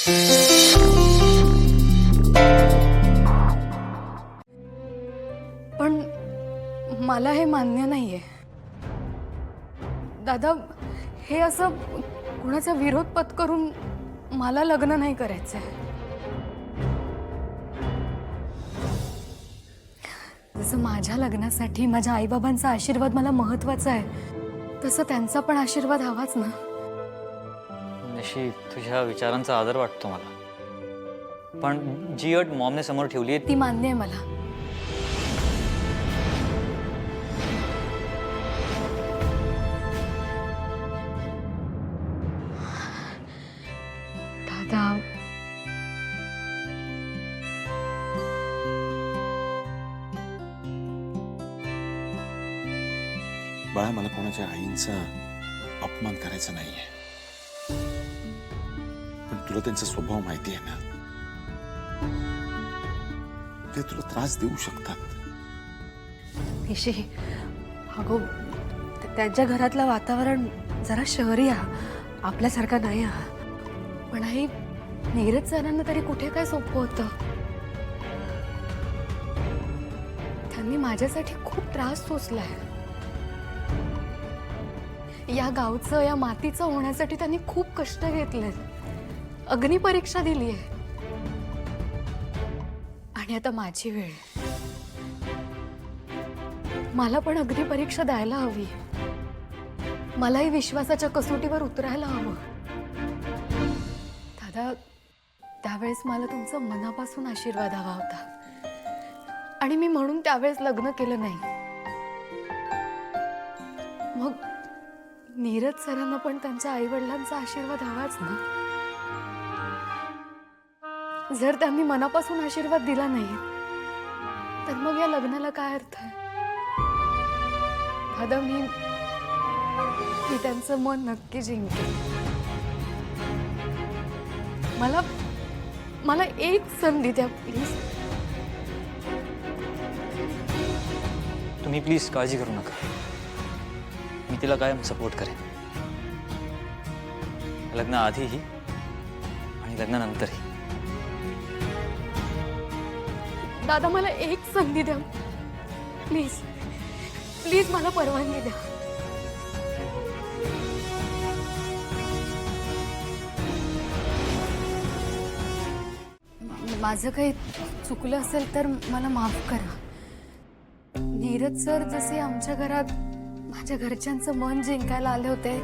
पण मला हे मान्य नाहीये दादा. हे असं कुणाचा विरोध पत्करून मला लग्न नाही करायचंय. जसं माझ्या लग्नासाठी माझ्या आईबाबांचा आशीर्वाद मला महत्वाचा आहे, तसं त्यांचा पण आशीर्वाद हवाच ना. निशी, तुझ्या विचारांचा आदर वाटतो मला, पण जी अट मॉमने समोर ठेवली आहे ती मान्य आहे मला. दादा, बाळा, मला कोणाच्या आईंचा अपमान करायचा नाहीये, पण तुला त्यांचा स्वभाव माहिती आहे ना. ते तुला त्रास देऊ शकतात. निशी, अगो त्यांच्या घरातलं वातावरण जरा शहरी आपल्यासारखं नाही. पण आई, नीरज सरांना तरी कुठे काय सोपं होतं. त्यांनी माझ्यासाठी खूप त्रास सोसलाय. या गावचं, या मातीचं होण्यासाठी त्यांनी खूप कष्ट घेतले, अग्निपरीक्षा दिली आहे. आणि आता माझी वेळ. मला पण अग्निपरीक्षा द्यायला हवी. मलाही विश्वासाच्या कसोटीवर उतरायला हवं. दादा, त्यावेळेस मला तुमचा मनापासून आशीर्वाद हवा होता, आणि मी म्हणून त्यावेळेस लग्न केलं नाही. मग नीरज सरांना पण त्यांच्या आई वडिलांचा आशीर्वाद हवाच ना. जर त्यांनी मनापासून आशीर्वाद दिला नाही, तर मग या लग्नाला काय अर्थ आहे. दादा, मी त्यांचं मन नक्की जिंकेन. मला एक संधी द्या प्लीज. तुम्ही प्लीज काळजी करू नका. मी तिला कायम सपोर्ट करेन, लग्नाआधीही आणि लग्नानंतरही. दादा, मला एक संधी द्या प्लीज. प्लीज मला परवानगी द्या. माझं काही चुकलं असेल तर मला माफ करा. नीरज सर जसे आमच्या घरात माझ्या घरच्यांचं मन जिंकायला आले होते,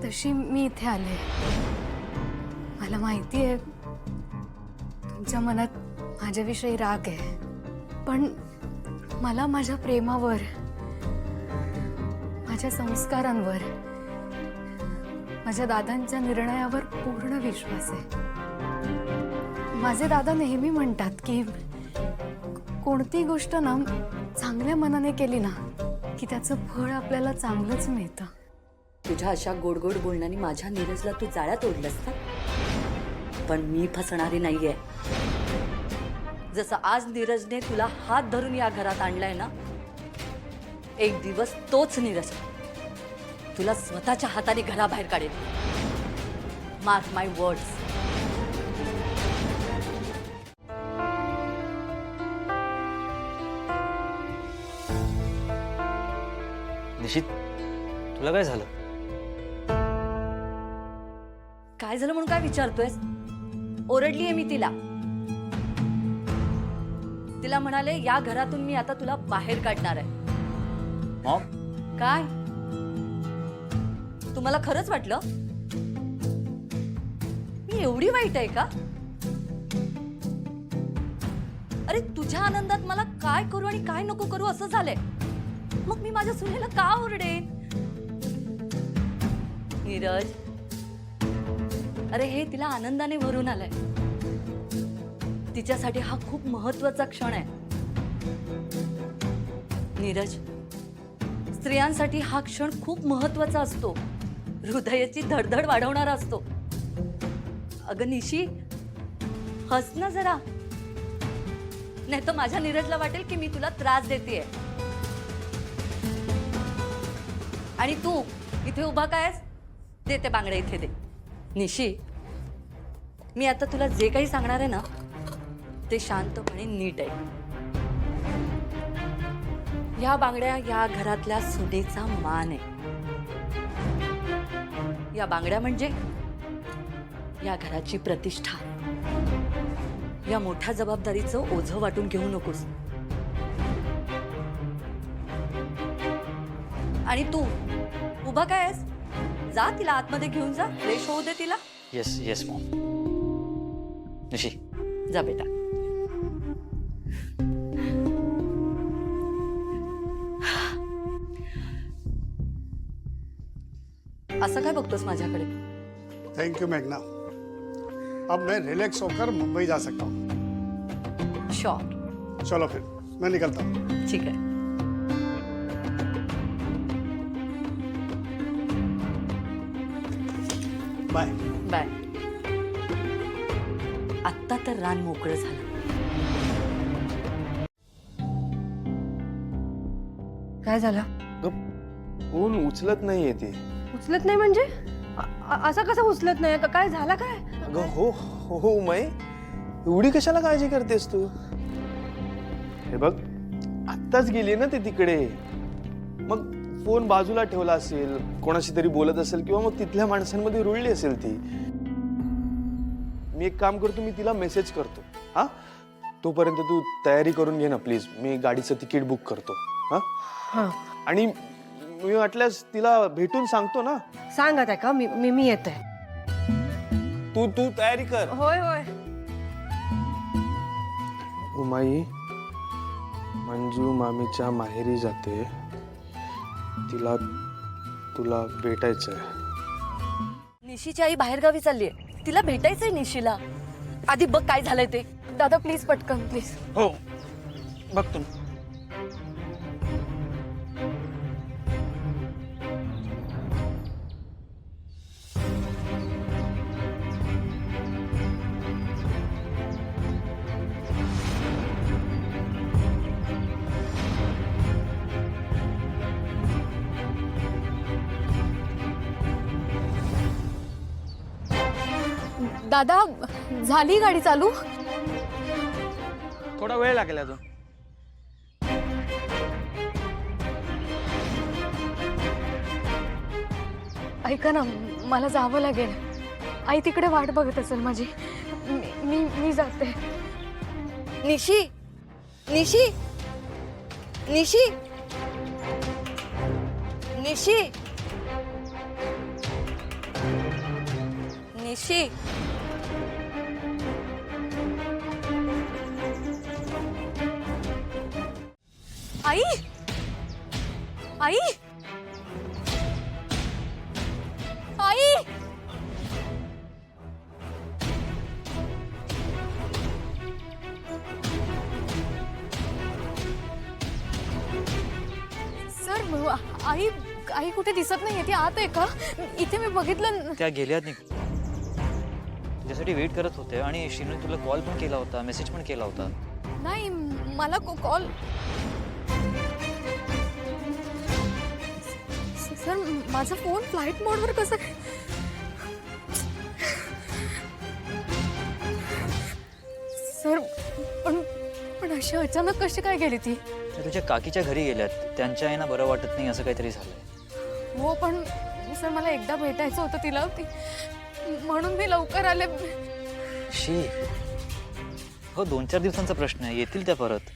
तशी मी इथे आले. मला माहिती आहे तुमच्या मनात माझ्याविषयी राग आहे, पण मला माझ्या प्रेमावर, माझ्या संस्कारांवर, माझ्या दादांच्या निर्णयावर पूर्ण विश्वास आहे. माझे दादा नेहमी म्हणतात की कोणती गोष्ट ना चांगल्या मनाने केली ना की त्याचं फळ आपल्याला चांगलंच मिळतं. तुझ्या अशा गोड गोड बोलण्याने माझ्या नीरजला तू जाळ्यात ओढलंस का? पण मी फसणारी नाहीये. जसं आज नीरजने तुला हात धरून या घरात आणलाय ना, एक दिवस तोच नीरज तुला स्वतःच्या हाताने घराबाहेर काढेल. मार्क माय वर्ड्स. निशित, तुला काय झालं? काय झालं म्हणून काय विचारतोयस? ओरडलीये मी तिला. तिला म्हणाले या घरातून मी आता तुला बाहेर काढणार आहे. मॉम, काय तुम्हाला खरंच वाटलं मी एवढी वाईट आहे का? अरे तुझ्या आनंदात मला काय करू आणि काय नको करू असं झालंय. मग मी माझ्या सुनेला का ओरडेन? नीरज, अरे हे तिला आनंदाने भरून आलंय. तिच्यासाठी हा खूप महत्वाचा क्षण आहे. नीरज, स्त्रियांसाठी हा क्षण खूप महत्वाचा असतो. हृदयाची धडधड वाढवणारा असतो. अगं निशी, हस ना जरा, नाही तर माझ्या नीरजला वाटेल की मी तुला त्रास देतेय. आणि तू इथे उभा कायस? दे ते बांगड्या इथे दे. निशी, मी आता तुला जे काही सांगणार आहे ना ते शांतपणे नीट आहे. या बांगड्या या घरातल्या सुनेचा मान आहे. या बांगड्या म्हणजे या घराची प्रतिष्ठा. या मोठ्या जबाबदारीचं ओझं वाटून घेऊ नकोस. आणि तू उभा काय आहेस? जा तिला आतमध्ये घेऊन जा, फ्रेश होऊ दे तिला. Yes yes Maugham. निशी जा बेटा. असं काय बघतोस माझ्याकडे? थैंक यू मेघना. अब मैं रिलैक्स होकर मुंबई जा सकता हूँ. श्योर. चलो फिर मैं निकलता हूँ. ठीक आहे. बाय. बाय. आत्ता तर रान मोकळं झालं. काय झालं? फोन उचलत नाहीये ती. उचलत नाही म्हणजे असं कसं उचलत नाही? काय झालं काय? अगं हो हो मै, एवढी कशाला काळजी करतेस तू? हे बघ, आत्ताच गेली ना ती तिकडे. मग फोन बाजूला ठेवला असेल, कोणाशी तरी बोलत असेल किंवा मग तिथल्या माणसांमध्ये रुळली असेल ती. मी एक काम करतो, मी तिला मेसेज करतो. हा, तोपर्यंत तू तयारी करून घे ना प्लीज. मी गाडीचं तिकीट बुक करतो. हा, हां, आणि मी वाटल्यास तिला भेटून सांगतो ना. सांगत आहे का? मी येते. तू तू तयारी कर. होय होय. उमाई मंजू मामीच्या माहेरी जाते. तिला तुला भेटायचंय. निशीची आई बाहेरगावी चालली आहे. तिला भेटायचंय निशीला. आधी बघ काय झालंय ते. दादा प्लीज पटकन प्लीज. हो, बघतो. दादा झाली गाडी चालू? थोडा वेळ लागेल अजून. ऐका ना, मला जावं लागेल. आई तिकडे वाट बघत असेल माझी. मी जाते. निशी, निशी, निशी, निशी, निशी. आई, आई, आई. सर आई आई कुठे दिसत नाहीये. ती आत आहे का? इथे मी बघितलं. त्या गेल्यात निघ. तुझ्यासाठी वेट करत होते आणि शिनूने तुला कॉल पण केला होता, मेसेज पण केला होता. नाही, मला कॉल. सर माझा फोन फ्लाईट मोडवर कसा काय? सर पण अशी अचानक कशी काय गेली ती? त्या तुझ्या काकीच्या घरी गेल्यात. त्यांच्या आईना बरं वाटत नाही असं काहीतरी झालंय. हो पण सर मला एकदा भेटायचं होतं तिला, म्हणून मी लवकर आले. शी, हो 2-4 दिवसांचा प्रश्न आहे, येतील त्या परत.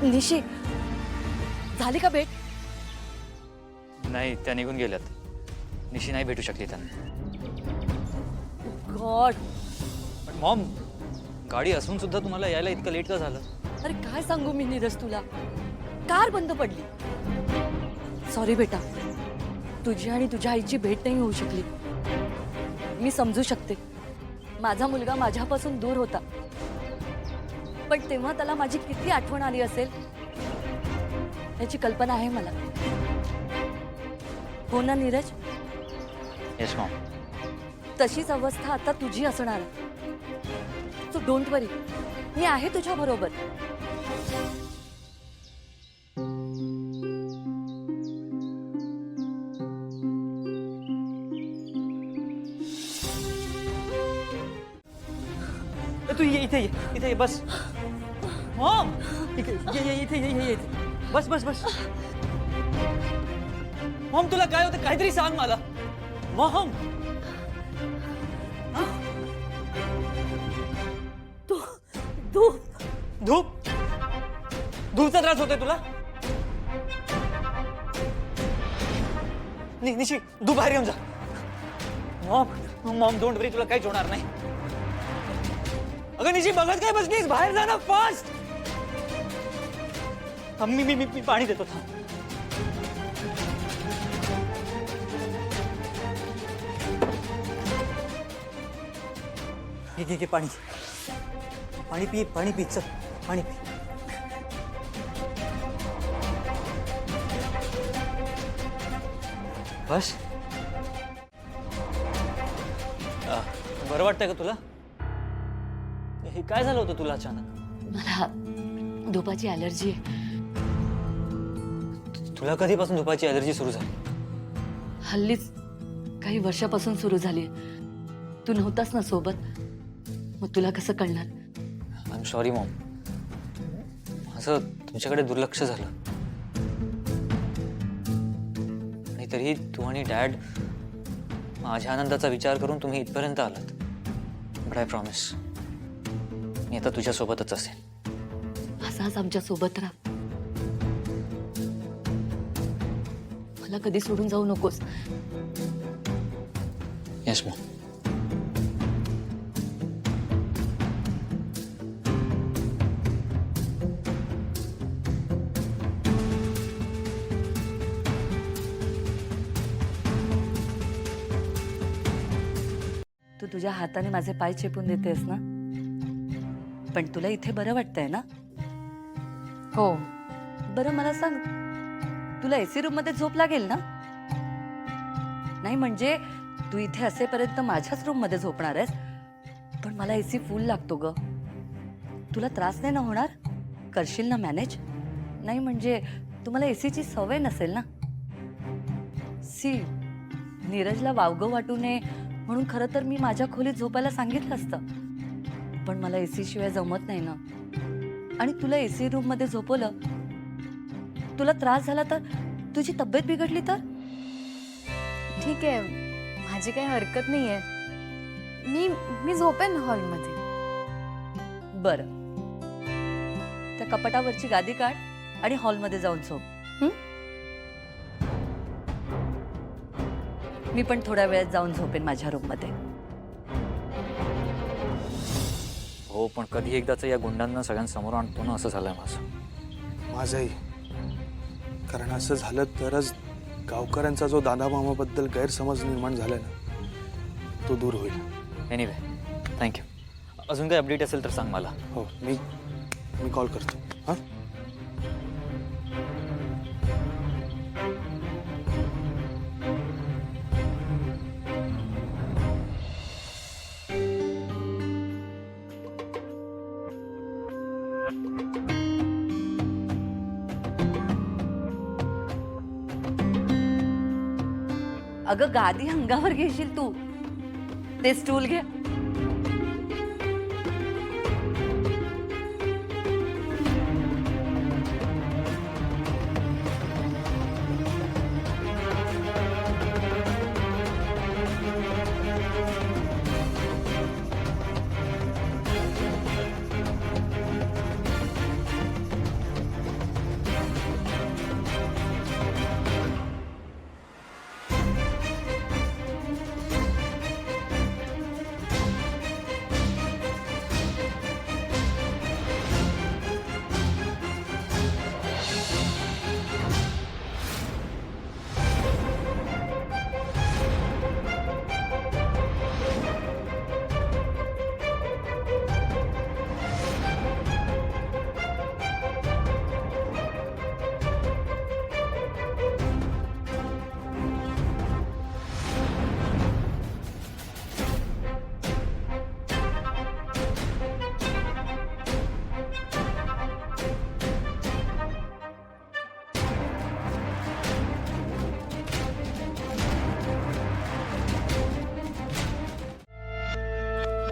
निशी, झाली का भेट? नाही, त्या निघून गेल्यात. निशी नाही भेटू शकली त्यांना. गॉड. पण मॉम, गाडी असून सुद्धा तुम्हाला यायला इतकं लेट का झालं? अरे काय सांगू मी नीरज तुला. कार बंद पडली. सॉरी बेटा, तुझी आणि तुझ्या आईची भेट नाही होऊ शकली. मी समजू शकते. माझा मुलगा माझ्यापासून दूर होता, पण तेव्हा त्याला माझी किती आठवण आली असेल याची कल्पना आहे मला. हो ना नीरज? Yes Maugham. तशीच अवस्था आता तुझी असणार. सो डोंट वरी, मी आहे तुझ्या बरोबर. तू इथे ये बस. मॉम इथे ये. बस. मॉम तुला काय होतं काहीतरी सांग मला. मॉम धूपचा त्रास होतोय तुला. निशी धूप बाहेर घेऊन जा. मॉम डोंट वरी, तुला काहीच होणार नाही. अगं निशी बघत काय बसलीस, बाहेर जा ना फास्ट. मी पाणी देतो थांब. घे पाणी पी चल पाणी पी. बस. बरं वाटतंय का तुला? हे काय झालं होतं तुला अचानक? मला धुपाची ॲलर्जी आहे. तुला कधीपासून धुपाची ॲलर्जी सुरू झाली? हल्लीच काही वर्षापासून सुरू झाली. तू नव्हतास ना सोबत, मग तुला कसं कळणार? आय एम सॉरी मॉम, असं तुमच्याकडे दुर्लक्ष झालं. आणि तरी तू आणि डॅड माझ्या आनंदाचा विचार करून तुम्ही इथपर्यंत आलात. बट आय प्रॉमिस, मी आता तुझ्यासोबतच असेल. असाच आमच्या सोबत राहा. मला कधी सोडून जाऊ नकोस. Yes Maugham. तू तुझ्या हाताने माझे पाय चेपून देतेस ना, पण तुला इथे बरं वाटतंय ना? हो. बरं मला सांग, तुला एसी रूम मध्ये झोप लागेल ना? नाही म्हणजे तू इथे असेपर्यंत माझ्याच रूम मध्ये झोपणार आहेस, पण मला एसी फुल लागतो ग. तुला त्रास नाही ना होणार? करशील ना मॅनेज? नाही म्हणजे तुम्हाला एसीची सवय नसेल ना? सी, नीरजला वावगं वाटू नये म्हणून खरं तर मी माझ्या खोलीत झोपायला सांगितलं असतं, पण मला एसी शिवाय जमत नाही ना. आणि तुला एसी रूम मध्ये झोपवलं, तुला त्रास झाला तर, तुझी तब्येत बिघडली तर? ठीक आहे, माझी काही हरकत नाहीये. मी झोपेन हॉलमध्ये. बरं, त्या कपाटावरची गादी काढ आणि हॉलमध्ये जाऊन झोप. हं? मी पण थोड्या वेळात जाऊन झोपेन माझ्या रूममध्ये. हो, पण कधी एकदाच या गुंडांना सगळ्यांसमोर आणतो ना, असं झालंय माझंही. कारण असं झालं तरच गावकऱ्यांचा जो दादा मामाबद्दल गैरसमज निर्माण झालाय ना, तो दूर होईल. Anyway, thank you. अजून काही अपडेट असेल तर सांग मला. हो, मी कॉल करतो. हां. अगं गादी अंगावर घेशील तू, ते स्टूल घे.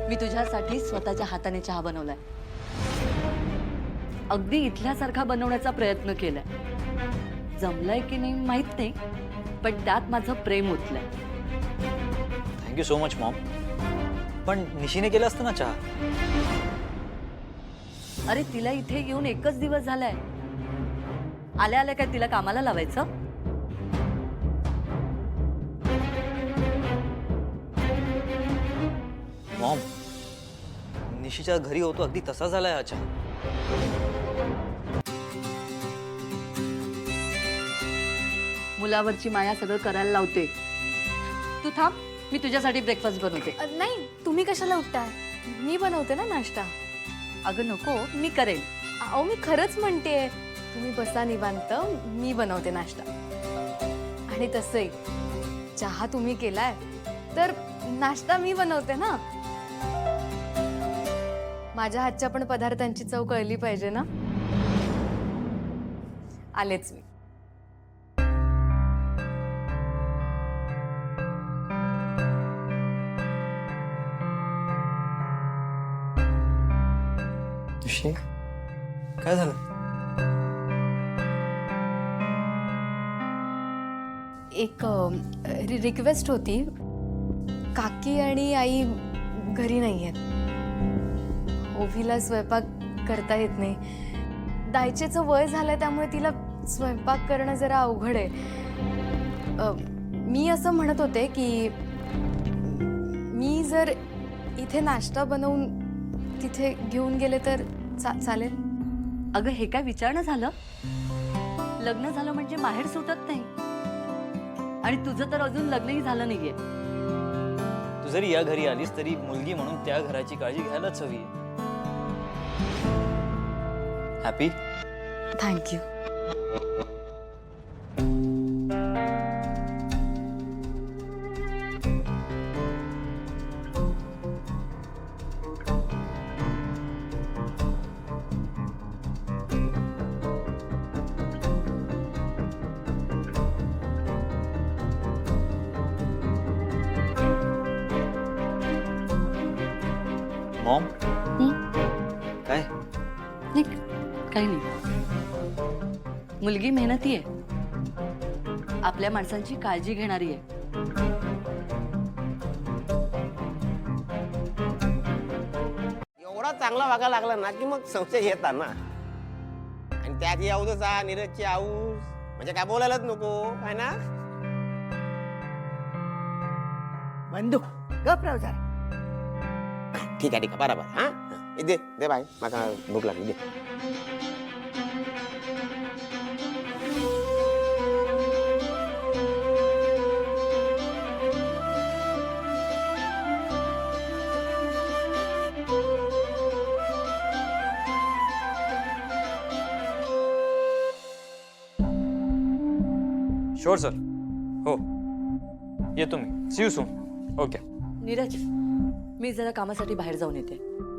मी तुझ्यासाठी स्वतःच्या हाताने चहा बनवलाय. अगदी इथल्यासारखा बनवण्याचा प्रयत्न केलाय. जमलाय की नाही माहित नाही, पण त्यात माझं प्रेम ओतलंय. Thank you so much mom. पण निशीने केलं असतं ना चहा. अरे तिला इथे येऊन एकच दिवस झालाय. आल्या आल्या काय तिला कामाला लावायचं? मॉम, निशीच्या घरी होतो अगदी तसा झालाय हा चहा. मुलावरची माया सगळं करायला लावते. तू थांब, मी तुझ्यासाठी ब्रेकफास्ट बनवते. नाही, तुम्ही कशाला उठताय? मी बनवते ना नाश्ता. अगं नको, मी करेन. अहो मी खरंच म्हणते, तुम्ही बसा निवांत, मी बनवते नाश्ता. आणि तसंही चहा तुम्ही केलाय तर नाश्ता मी बनवते ना. माझ्या हातच्या पण पदार्थांची चव कळली पाहिजे ना. आलेच मी. निशी, काय झालं? एक रिक्वेस्ट होती. काकी आणि आई घरी नाही आहेत. ओवीला स्वयंपाक करता येत नाही. दायचेचं वय झालंय त्यामुळे तिला स्वयंपाक करणं जरा अवघड आहे. मी असं म्हणत होते की मी जर इथे नाश्ता बनवून तिथे घेऊन गेले तर चालेल? अगं हे काय विचारणं झालं? लग्न झालं म्हणजे माहेर सुटत नाही. आणि तुझं तर अजून लग्नही झालं नाहीये. तू जरी या घरी आलीस तरी मुलगी म्हणून त्या घराची काळजी घ्यायलाच हवी. हॅपी? थँक्यू. मॉम, काय? नाही काही नाही. मुलगी मेहनती आहे. आपल्या माणसांची काळजी घेणारी आहे. एवढा चांगला वागायला लागला ना की मग संशय येतात ना. आणि त्याची आऊसचा नीरजची आऊस म्हणजे काय बोलायलाच नको आहे ना. बंधू गप राव जरा. ठीक आहे बरोबर. हा दे दे बाय, मला भूक लागली दे. Sure sir. हो, येतो मी. See you soon. Okay. Neeraj, मी जरा कामासाठी बाहेर जाऊन येते.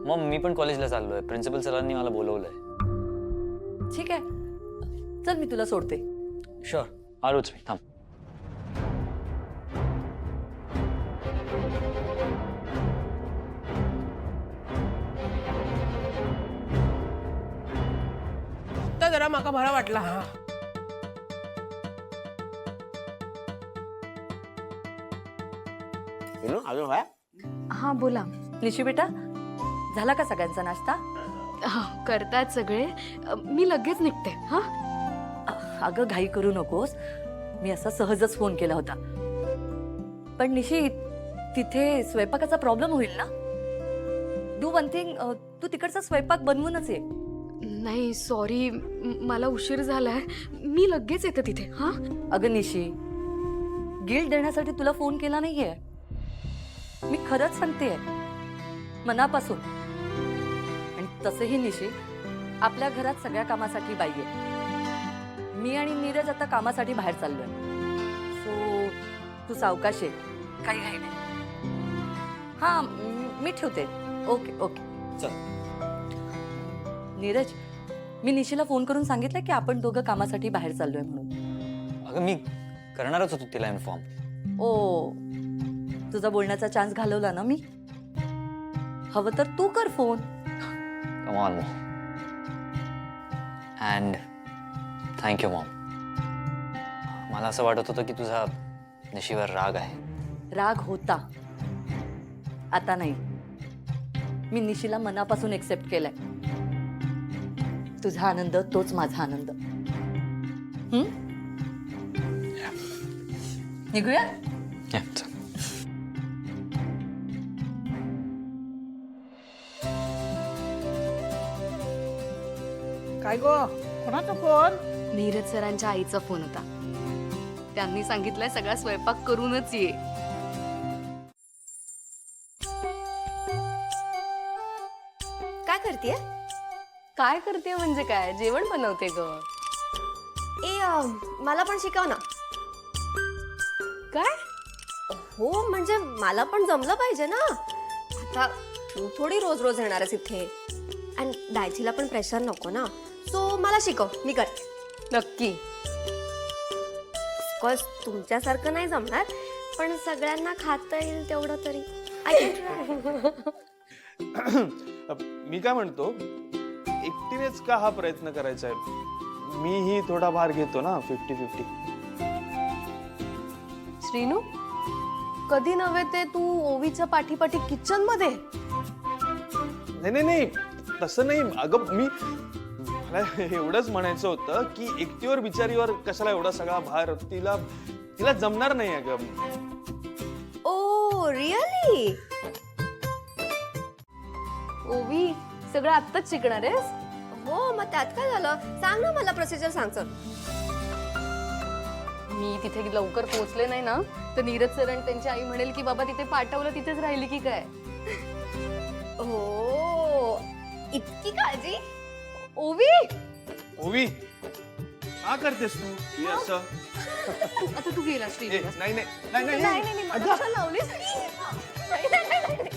मग मी पण कॉलेजला चाललोय. प्रिन्सिपल सरांनी मला बोलवलंय. ठीक आहे, चल मी तुला सोडते. शुअर, आलोच मी. थांब. तर जरा माका बरा वाटला. हा अजून व्हाय हां बोला. निशी बेटा, झाला का सगळ्यांचा नाश्ता? करतात सगळे. मी लगेच निघते. हां. अगं घाई करू नकोस. मी असा सहजच फोन केला होता. पण निशी, तिथे स्वयंपाकाचा प्रॉब्लेम होईल ना? डू वन थिंग, तू तिकडचा स्वयंपाक बनवूनच ये. नाही सॉरी, मला उशीर झालाय. मी लगेच येते तिथे. हां. अगं निशी, गिल्ट देण्यासाठी तुला फोन केला नाहीये. मी खरंच सांगतेय, मनापासून. आणि तसंही निशी, आपल्या घरात सगळ्या कामासाठी बाई आहे. मी आणि नीरज आता कामासाठी बाहेर चाललोय. सो तू सावकाश आहे, काही घाई नाही. हा मी ठेवते. Okay okay. चल. नीरज, मी निशीला फोन करून सांगितलं की आपण दोघं कामासाठी बाहेर चाललोय म्हणून. अगं मी करणारच होतो तिला इन्फॉर्म. ओ, तुझा बोलण्याचा चान्स घालवला ना मी. हवं तर तू कर phone. Come on Maugham. And thank you Maugham. मला असं वाटत होतं की तुझा निशीवर राग आहे. राग होता, आता नाही. मी निशीला मनापासून एक्सेप्ट केलाय. तुझा आनंद तोच माझा आनंद. निघूया. Yeah, चल. काय गो कोणाचा फोन? नीरज सरांच्या आईचा फोन होता. त्यांनी सांगितलंय सगळा स्वयंपाक करूनच ये. काय करतेय? काय करते म्हणजे काय, जेवण बनवते ग. मला पण शिकव ना. काय? हो म्हणजे मला पण जमलं पाहिजे ना. आता तू थोडी रोज रोज येणार आहेस इथे आणि डायचीला पण प्रेशर नको ना. सो मला शिकव, मी करते. नक्की. ऑफकोर्स तुमच्यासारखं नाही जमणार, पण सगळ्यांना खाता येईल तेवढं तरी. I can try. मी काय म्हणतो, एकटीनेच का हा प्रयत्न करायचा आहे? मीही थोडा भार घेतो ना, 50-50. श्रीनू, कधी नव्हे ते तू ओवीच्या पाठीपाठी किचन मध्ये. नाही नाही, तसं नाही अगं. मला एवढंच म्हणायचं होतं की एकटीवर बिचारीवर कशाला एवढा सगळा भार. तिला जमणार नाही अगं. Oh really? ओवी, सगळं आत्ताच शिकणार आहेस? हो, मग त्यात काय झालं? सांग ना मला, प्रोसिजर सांग. चल. मी तिथे लवकर पोहोचले नाही ना, तर नीरज सर आणि त्यांची आई म्हणेल की बाबा तिथे पाठवलं, तिथेच राहिली की काय. हो, इतकी काळजी? ओवी, ओवी, का करतेस तू हे असं? आता तू गेला श्री. ए, नाही नाही नाही नाही, नाही नाही, मला अगं. कशाला लावलीस? नाही, नाही, नाही, नाही, नाही,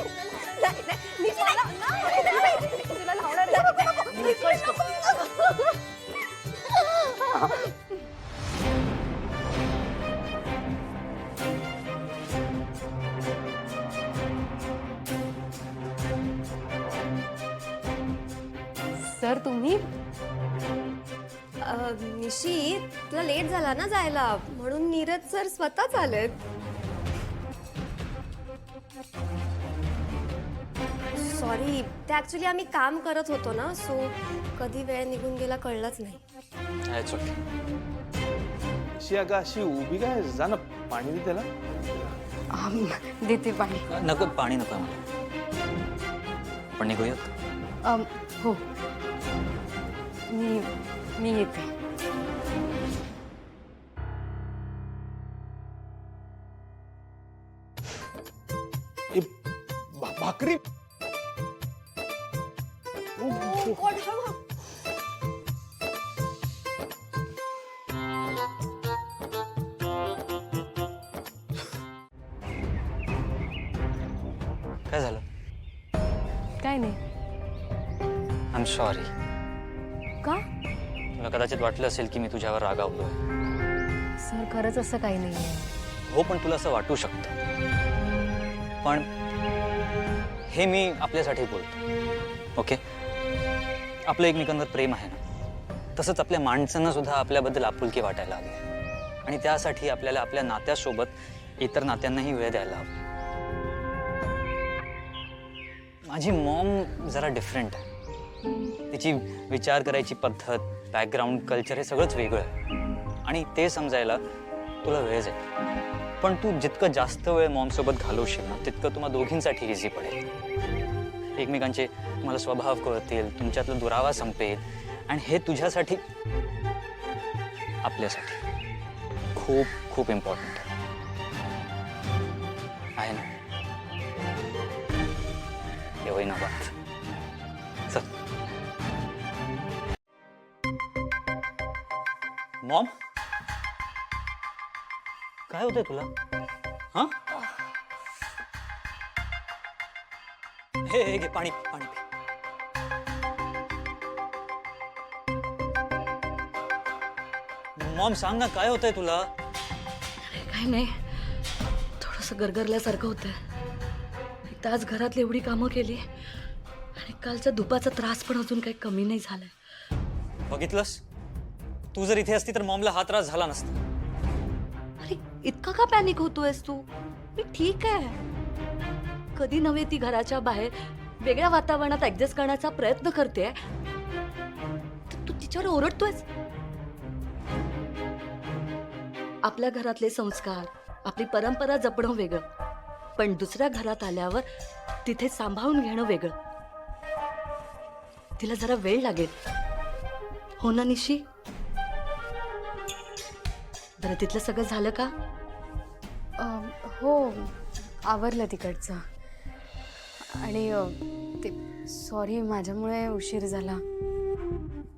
नाही, नाही, निशी, नाही, नाही, नाही, नाही, तुला लावणार नाही. निशी, नको. सर तुम्ही? निशी, तुला लेट झाला ना जायला, म्हणून नीरज सर स्वतःच आलेत. सॉरी, ते ऍक्च्युली आम्ही काम करत होतो ना, सो कधी वेळ निघून गेला कळलंच नाही. It's okay. अशी अगं अशी उभी काय? जा ना, पाणी दे त्याला. देते पाणी. नको, पाणी नको मला. आपण निघूयात. हो, मी येते. ए, भाकरी. काय झालं? काय नाही. I am sorry. का? तुला कदाचित वाटलं असेल की मी तुझ्यावर रागावलोय. सर खरंच असं काही नाहीये. हो, पण तुला असं वाटू शकतं. पण हे मी आपल्यासाठी बोलतो. ओके, आपलं एकमेकांवर प्रेम आहे ना, तसंच आपल्या माणसांना सुद्धा आपल्याबद्दल आपुलकी वाटायला हवी. आणि त्यासाठी आपल्याला आपल्या नात्यासोबत इतर नात्यांनाही वेळ द्यायला हवा. माझी मॉम जरा डिफरंट आहे. तिची विचार करायची पद्धत, बॅकग्राऊंड, कल्चर हे सगळंच वेगळं आहे. आणि ते समजायला तुला वेळ जाईल. पण तू जितकं जास्त वेळ मॉमसोबत घालवशील ना, तितकं तुम्हा दोघींसाठी इझी पडेल. एकमेकांचे तुम्हाला स्वभाव कळतील, तुमच्यातला दुरावा संपेल. आणि हे तुझ्यासाठी, आपल्यासाठी खूप खूप इम्पॉर्टंट आहे ना. ये ना बात. चल मॉम, काय होतंय तुला? हा, हे घे पाणी, पाणी पी. मॉम सांग ना, काय होतंय तुला? काय नाही, थोडंसं गरगरल्यासारखं होतंय. एकदा आज घरातली एवढी कामं केली, कालचा धुपाचा त्रास पण अजून काही कमी नाही झालाय. बघितलंस, तू जर इथे असती तर मॉमला हा त्रास झाला नसता. अरे इतका का पॅनिक होतोयस तू? मी ठीक आहे. कधी नव्हे ती घराच्या बाहेर वेगळ्या वातावरणात ऍडजस्ट करण्याचा प्रयत्न करते, तू तिच्यावर ओरडतोयस. आपल्या घरातले संस्कार, आपली परंपरा जपणं वेगळं, पण दुसऱ्या घरात आल्यावर तिथे सांभाळून घेणं वेगळं. तिला जरा वेळ लागेल, हो ना निशी? बरं, तिथलं सगळं झालं का? हो, आवरलं तिकडचं. आणि ते सॉरी, माझ्यामुळे उशीर झाला.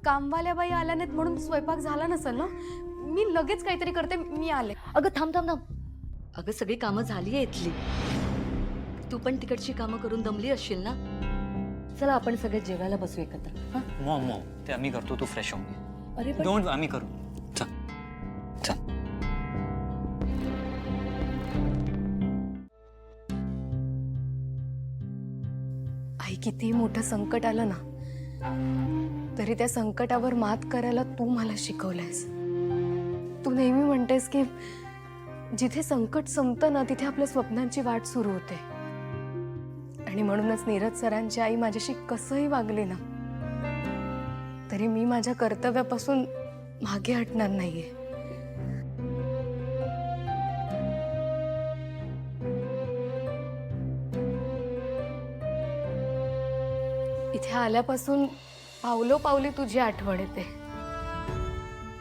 कामवाल्या बाई आल्या नाहीत म्हणून स्वयंपाक झाला नसेल ना. मी लगेच काहीतरी करते, मी आले. अगं थांब थांब थांब. अगं सगळी कामं झाली आहे इथली. तू पण तिकडची कामं करून दमली असशील ना. चला आपण सगळे जेवायला बसू एकत्र. हा? मॉम ते आम्ही करतो, तू फ्रेश होऊन घे. अरे पण डोंट, आम्ही करू. चल चल. आई, कितीही मोठं संकट आलं ना, तरी त्या संकटावर मात करायला तू मला शिकवलंयस. तू नेहमी म्हणतेस की जिथे संकट संपतं ना, तिथे आपल्या स्वप्नांची वाट सुरू होते. आणि म्हणूनच नीरज सरांची आई माझ्याशी कसंही वागली ना, तरी मी माझ्या कर्तव्यापासून मागे हटणार नाहीये. इथे आल्यापासून पावलोपावली तुझी आठवण येते,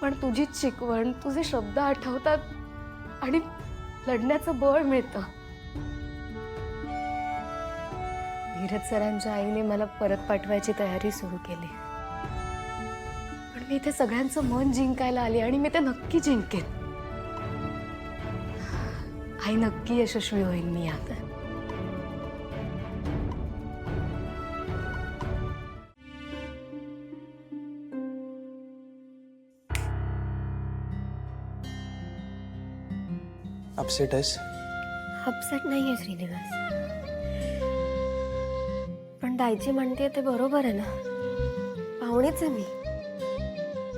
पण तुझीच शिकवण, तुझे शब्द आठवतात आणि लढण्याचं बळ मिळतं. नीरज सरांच्या आईने मला परत पाठवायची तयारी सुरू केली, पण मी इथे सगळ्यांचं मन जिंकायला आली आणि मी ते नक्की जिंकेन. आई, नक्की यशस्वी होईल मी यात. अपसेट आहेस? अपसेट नाही आहे श्रीनिवास, पण दायची म्हणते ते बरोबर आहे ना. पाहुणेच आहे मी.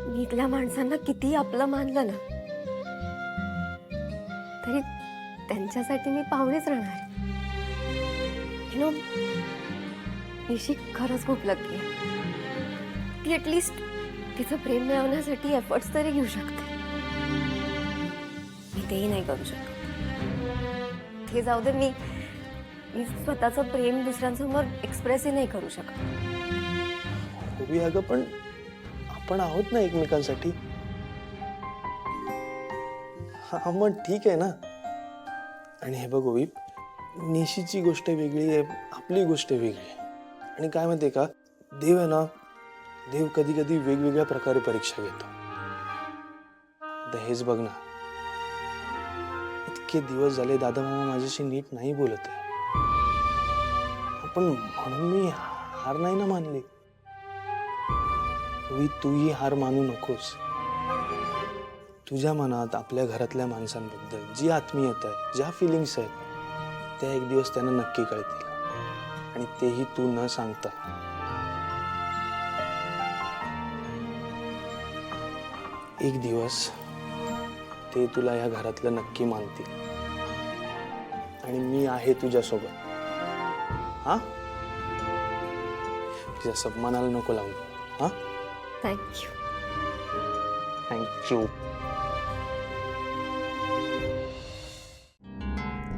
मी इथल्या माणसांना किती आपलं मानलं ना, तरी त्यांच्यासाठी मी पाहुणेच राहणार. यु नो, निशी खरंच खूप लकी आहे. ती ॲटलिस्ट तिचं प्रेम मिळवण्यासाठी एफर्ट्स तरी घेऊ शकते. मी तेही नाही करू शकत. हे जाऊ दे, मी स्वतःचं प्रेम दुसऱ्यांसमोर एक्सप्रेसही नाही करू शकत. उभी अगं, पण आपण आहोत ना एकमेकांसाठी. हा मग ठीक आहे ना. आणि हे बघ ओवी, निशीची गोष्ट वेगळी आहे, आपली गोष्ट वेगळी आहे. आणि काय माहितीये का, देव आहे ना, देव कधी कधी वेगवेगळ्या प्रकारे परीक्षा घेतो. आता हेच बघ ना, इतके दिवस झाले दादा मामा माझ्याशी नीट नाही बोलत आहे, पण म्हणून मी हार नाही ना मानली. तूही हार मानू नकोस. तुझ्या मनात आपल्या घरातल्या माणसांबद्दल जी आत्मीयता आहे, ज्या फिलिंग्स आहेत, त्या एक दिवस त्यांना नक्की कळतील. आणि तेही तू न सांगता. एक दिवस ते तुला या घरातलं नक्की मानतील. आणि मी आहे तुझ्यासोबत. हा, तुझ्या सन्मानाला नको लावू. हा, थँक्यू. थँक्यू.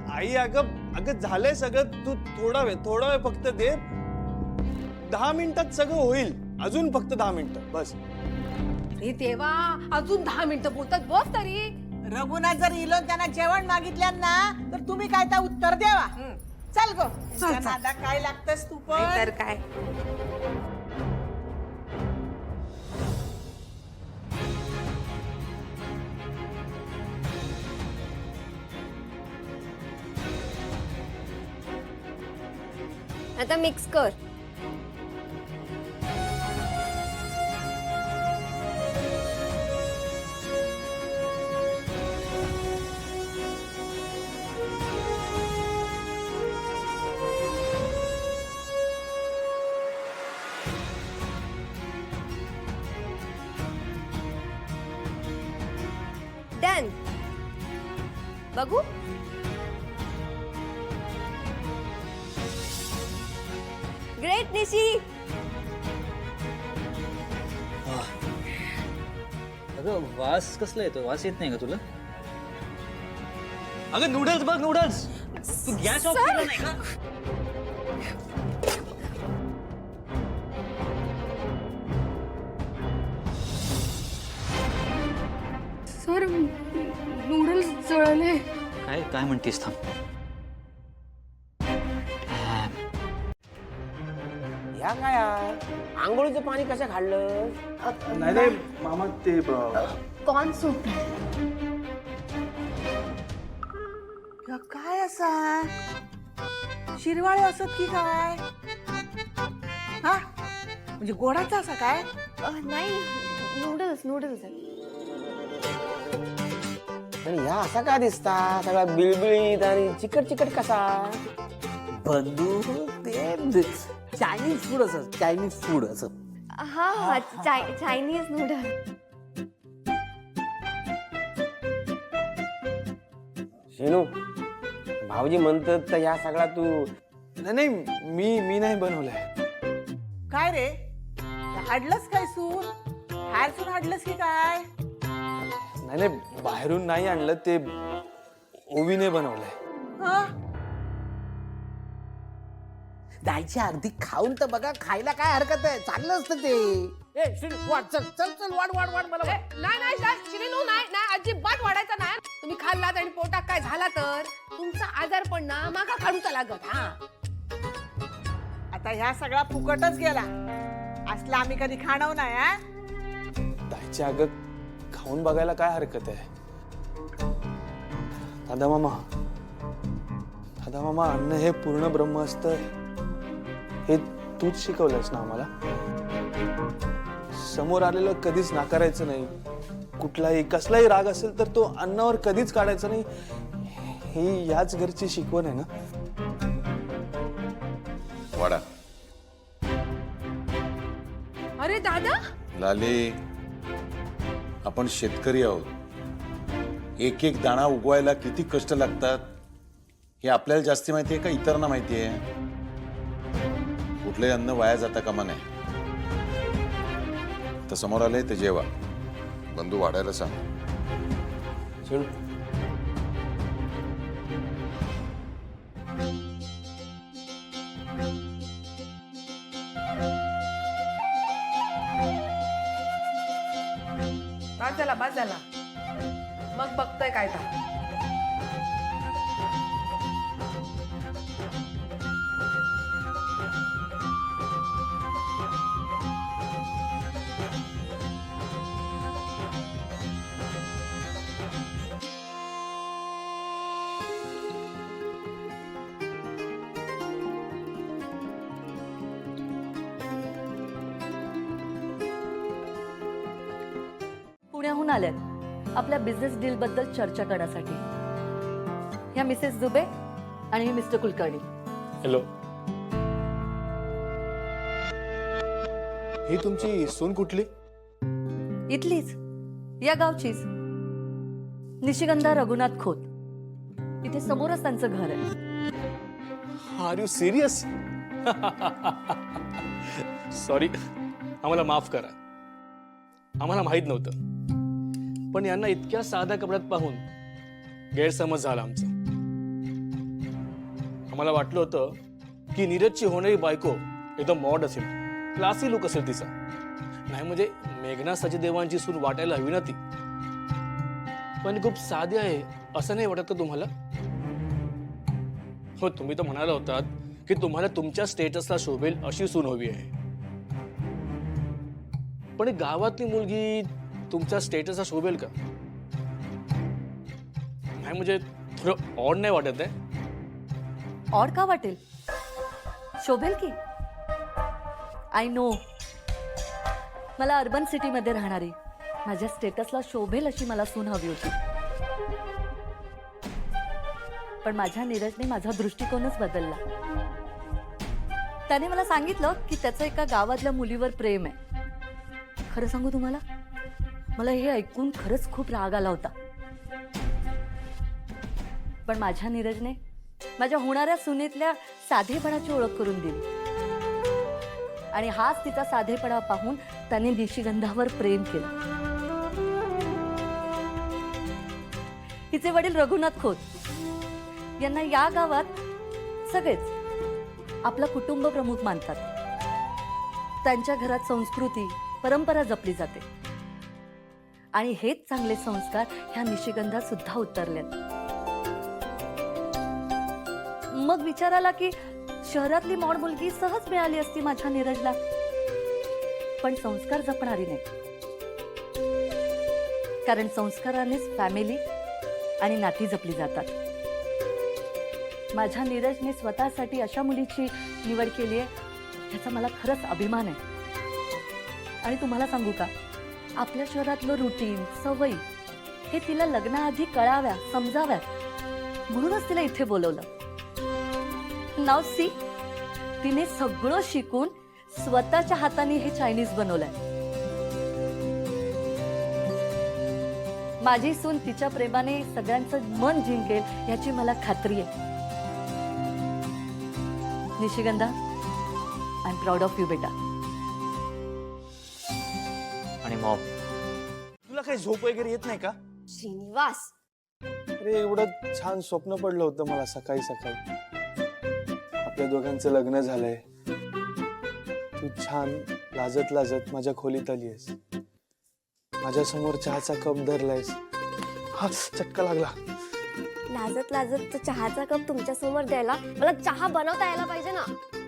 आई, अगं झालंय सगळं. तू थोडा वेळ फक्त दे. 10 मिनिटात सगळं होईल. अजून फक्त 10 मिनिटं बस. हे देवा, अजून 10 मिनिटं बोलतात, बस तरी. रघुनाथ जर इलो त्यांना जेवण मागितलं ना, तर तुम्ही काय तर उत्तर द्यावा. चल गो, नादा काय लागतस तू पण. तर काय. आता मिक्स कर. बघू. ग्रेट निशी. अगं वास कसला येतो? वास येत नाही का तुला? अगं नूडल्स बघ, नूडल्स. तू गॅस ऑफ केला नाही का? सर नूडल्स जळले. काय काय म्हणतेस? थांब. या काय आंघोळीचं पाणी कसं काढलं? नाही नाही मामा ते कॉर्न सूप. काय असा शिरवाळे असत की काय? हा म्हणजे गोडाचा असा काय? नाही, नूडल्स नूडल्स आहेत. पण या असा काय दिसता सगळा बिळबिळीत आणि चिकट चिकट कसा? बंधू ते चायनीज फूड असं, चायनीज फूड असं. हा हा चायनीज नूडल. शेनू भाऊजी म्हणतात तर या सगळा तू नाही नाही मी नाही बनवलंय. काय रे हाडलंस काय सून? बाहेर सून हाडलंस की काय? नाही नाही बाहेरून नाही आणलं, ते ओवीने बनवलंय. हं? जायच्या अगदी खाऊन तर बघा, खायला काय हरकत आहे, चांगलं असतं ते. ए श्री, वाढ, चल चल चल, वाढ वाढ वाढ मला वाढ. नाही श्रीनू, नाही अजिबात वाढायचा नाही. तुम्ही खाल्लात आणि पोटात काय झाला तर तुमचा आजार पण ना मागा काढूचा लागत. हा आता ह्या सगळा फुकटच गेला. असला आम्ही कधी खाणव नाही. हा? ताईच्या अगं खाऊन बघायला काय हरकत आहे? दादा मामा अन्न हे पूर्ण ब्रह्म असतं हे तूच शिकवलंस ना आम्हाला. समोर आलेलं कधीच नाकारायचं नाही. कुठलाही कसलाही राग असेल तर तो अन्नावर कधीच काढायचा नाही. ही याच घरची शिकवण आहे ना. वाडा अरे दादा, लाले, आपण शेतकरी आहोत. एक एक दाणा उगवायला किती कष्ट लागतात हे आपल्याला जास्ती माहिती आहे का इतरांना माहिती आहे? कुठलंही अन्न वाया जाता कामा नये. तर समोर आले ते जेवा. बंधू वाढायला सांग. चल. बस झाला मग बघतोय काय तर. पुण्याहून आल्यात आपल्या बिझनेस डील बद्दल चर्चा करण्यासाठी. ह्या मिसेस दुबे आणि मिस्टर कुलकर्णी. हॅलो. ही तुमची सून कुठली? इथलीच, या गावचीच, निशिगंधा रघुनाथ खोत. इथे समोरच त्यांचं घर आहे. R you serious? सॉरी, आम्हाला माफ करा. आम्हाला माहित नव्हतं. पण यांना इतक्या साध्या कपड्यात पाहून गैरसमज झाला आमचा. आम्हाला वाटलं होतं की नीरजची होणारी बायको एकदम मॉड असेल, क्लासी लुक असेल तिचा. नाही म्हणजे मेघना सचदेवांची सून वाटायला हवी ना ती. पण खूप साधी आहे असं नाही वाटत का तुम्हाला? हो, तुम्ही तर म्हणाला होतात की तुम्हाला तुमच्या स्टेटसला शोभेल अशी सून हवी आहे. पण गावातली मुलगी तुमच्या स्टेटसला शोभेल का? नाही म्हणजे थोडं ऑड नाही वाटत आहे? ऑड का वाटेल? शोभेल की. I know. मला अर्बन सिटीमध्ये राहणारी, माझ्या स्टेटसला शोभेल अशी मला सून हवी होती. पण माझ्या नीरजने माझा दृष्टिकोनच बदलला. त्याने मला सांगितलं की त्याचं एका गावातल्या मुलीवर प्रेम आहे. खरं सांगू तुम्हाला, मला हे ऐकून खरंच खूप राग आला होता. पण माझ्या नीरजने माझ्या होणाऱ्या सुनेतल्या साधेपणाची ओळख करून दिली आणि हाच तिचा साधेपणा पाहून त्याने निशिगंधावर प्रेम केलं. तिचे वडील रघुनाथ खोत यांना या गावात सगळेच आपला कुटुंब प्रमुख मानतात. त्यांच्या घरात संस्कृती परंपरा जपली जाते आणि हेच चांगले संस्कार ह्या निशिगंधात सुद्धा उतरलेत. मग विचार आला की शहरातली मॉड मुलगी सहज मिळाली असती माझ्या नीरजला, पण संस्कार जपणारी नाही. कारण संस्कारानेच फॅमिली आणि नाती जपली जातात. माझ्या नीरजने स्वतःसाठी अशा मुलीची निवड केली आहे ह्याचा मला खरंच अभिमान आहे. आणि तुम्हाला सांगू का, आपल्या शहरातलं रुटीन सवयी हे तिला लग्नाआधी कळाव्या समजाव्यात म्हणूनच तिला इथे बोलवलं. नाव सी, तिने सगळं शिकून स्वतःच्या हाताने हे चायनीज बनवलंय. माझी सून तिच्या प्रेमाने सगळ्यांचं मन जिंकेल याची मला खात्री आहे. Nishigandha, I am proud of you बेटा. आणि मॉम, तुला काही झोप वगैरे येत नाही का? श्रीनिवास, अरे एवढं छान स्वप्न पडलं होतं मला सकाळी सकाळी. आपल्या दोघांचं लग्न झालंय, तू छान लाजत लाजत माझ्या खोलीत आली आहेस, माझ्या समोर चहाचा कप धरलायस. हा, चटका लागला. लाजत लाजत तो चहाचा कप तुमच्या समोर द्यायला मला चहा बनवता यायला पाहिजे ना.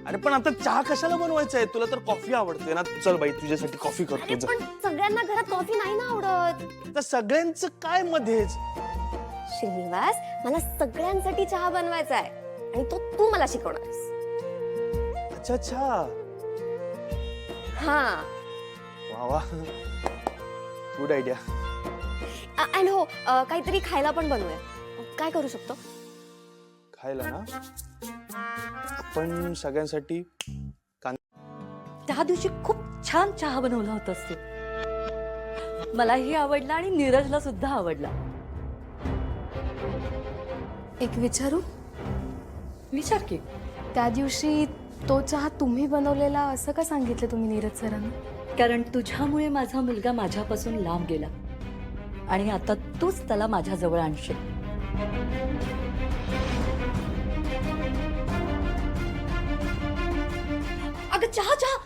अरे पण आता चहा कशाला बनवायचा आहे? तुला तर कॉफी आवडते ना. चल बाई, तुझ्यासाठी कॉफी अरे करतो. पण सगळ्यांना घरात कॉफी नाही ना आवडत. तर सगळ्यांचं काय मध्येच? श्रीनिवास, मला सगळ्यांसाठी चहा बनवायचा आहे आणि तो तू मला शिकवणार आहेस. अच्छा अच्छा, हा. वा वा, गुड आयडिया. आणि हो, काहीतरी खायला पण बनवूया. काय करू शकतो? खायला ना आपण सगळ्यांसाठी त्या दिवशी खूप छान चहा बनवला होतास तू. मलाही आवडला आणि नीरजला सुद्धा आवडला. एक विचारू? विचार की. त्या दिवशी तो चहा तुम्ही बनवलेला असं का सांगितलं तुम्ही नीरज सरांना? कारण तुझ्यामुळे माझा मुलगा माझ्यापासून लांब गेला आणि आता तूच त्याला माझ्या जवळ आणशील. अगं चहा चहा.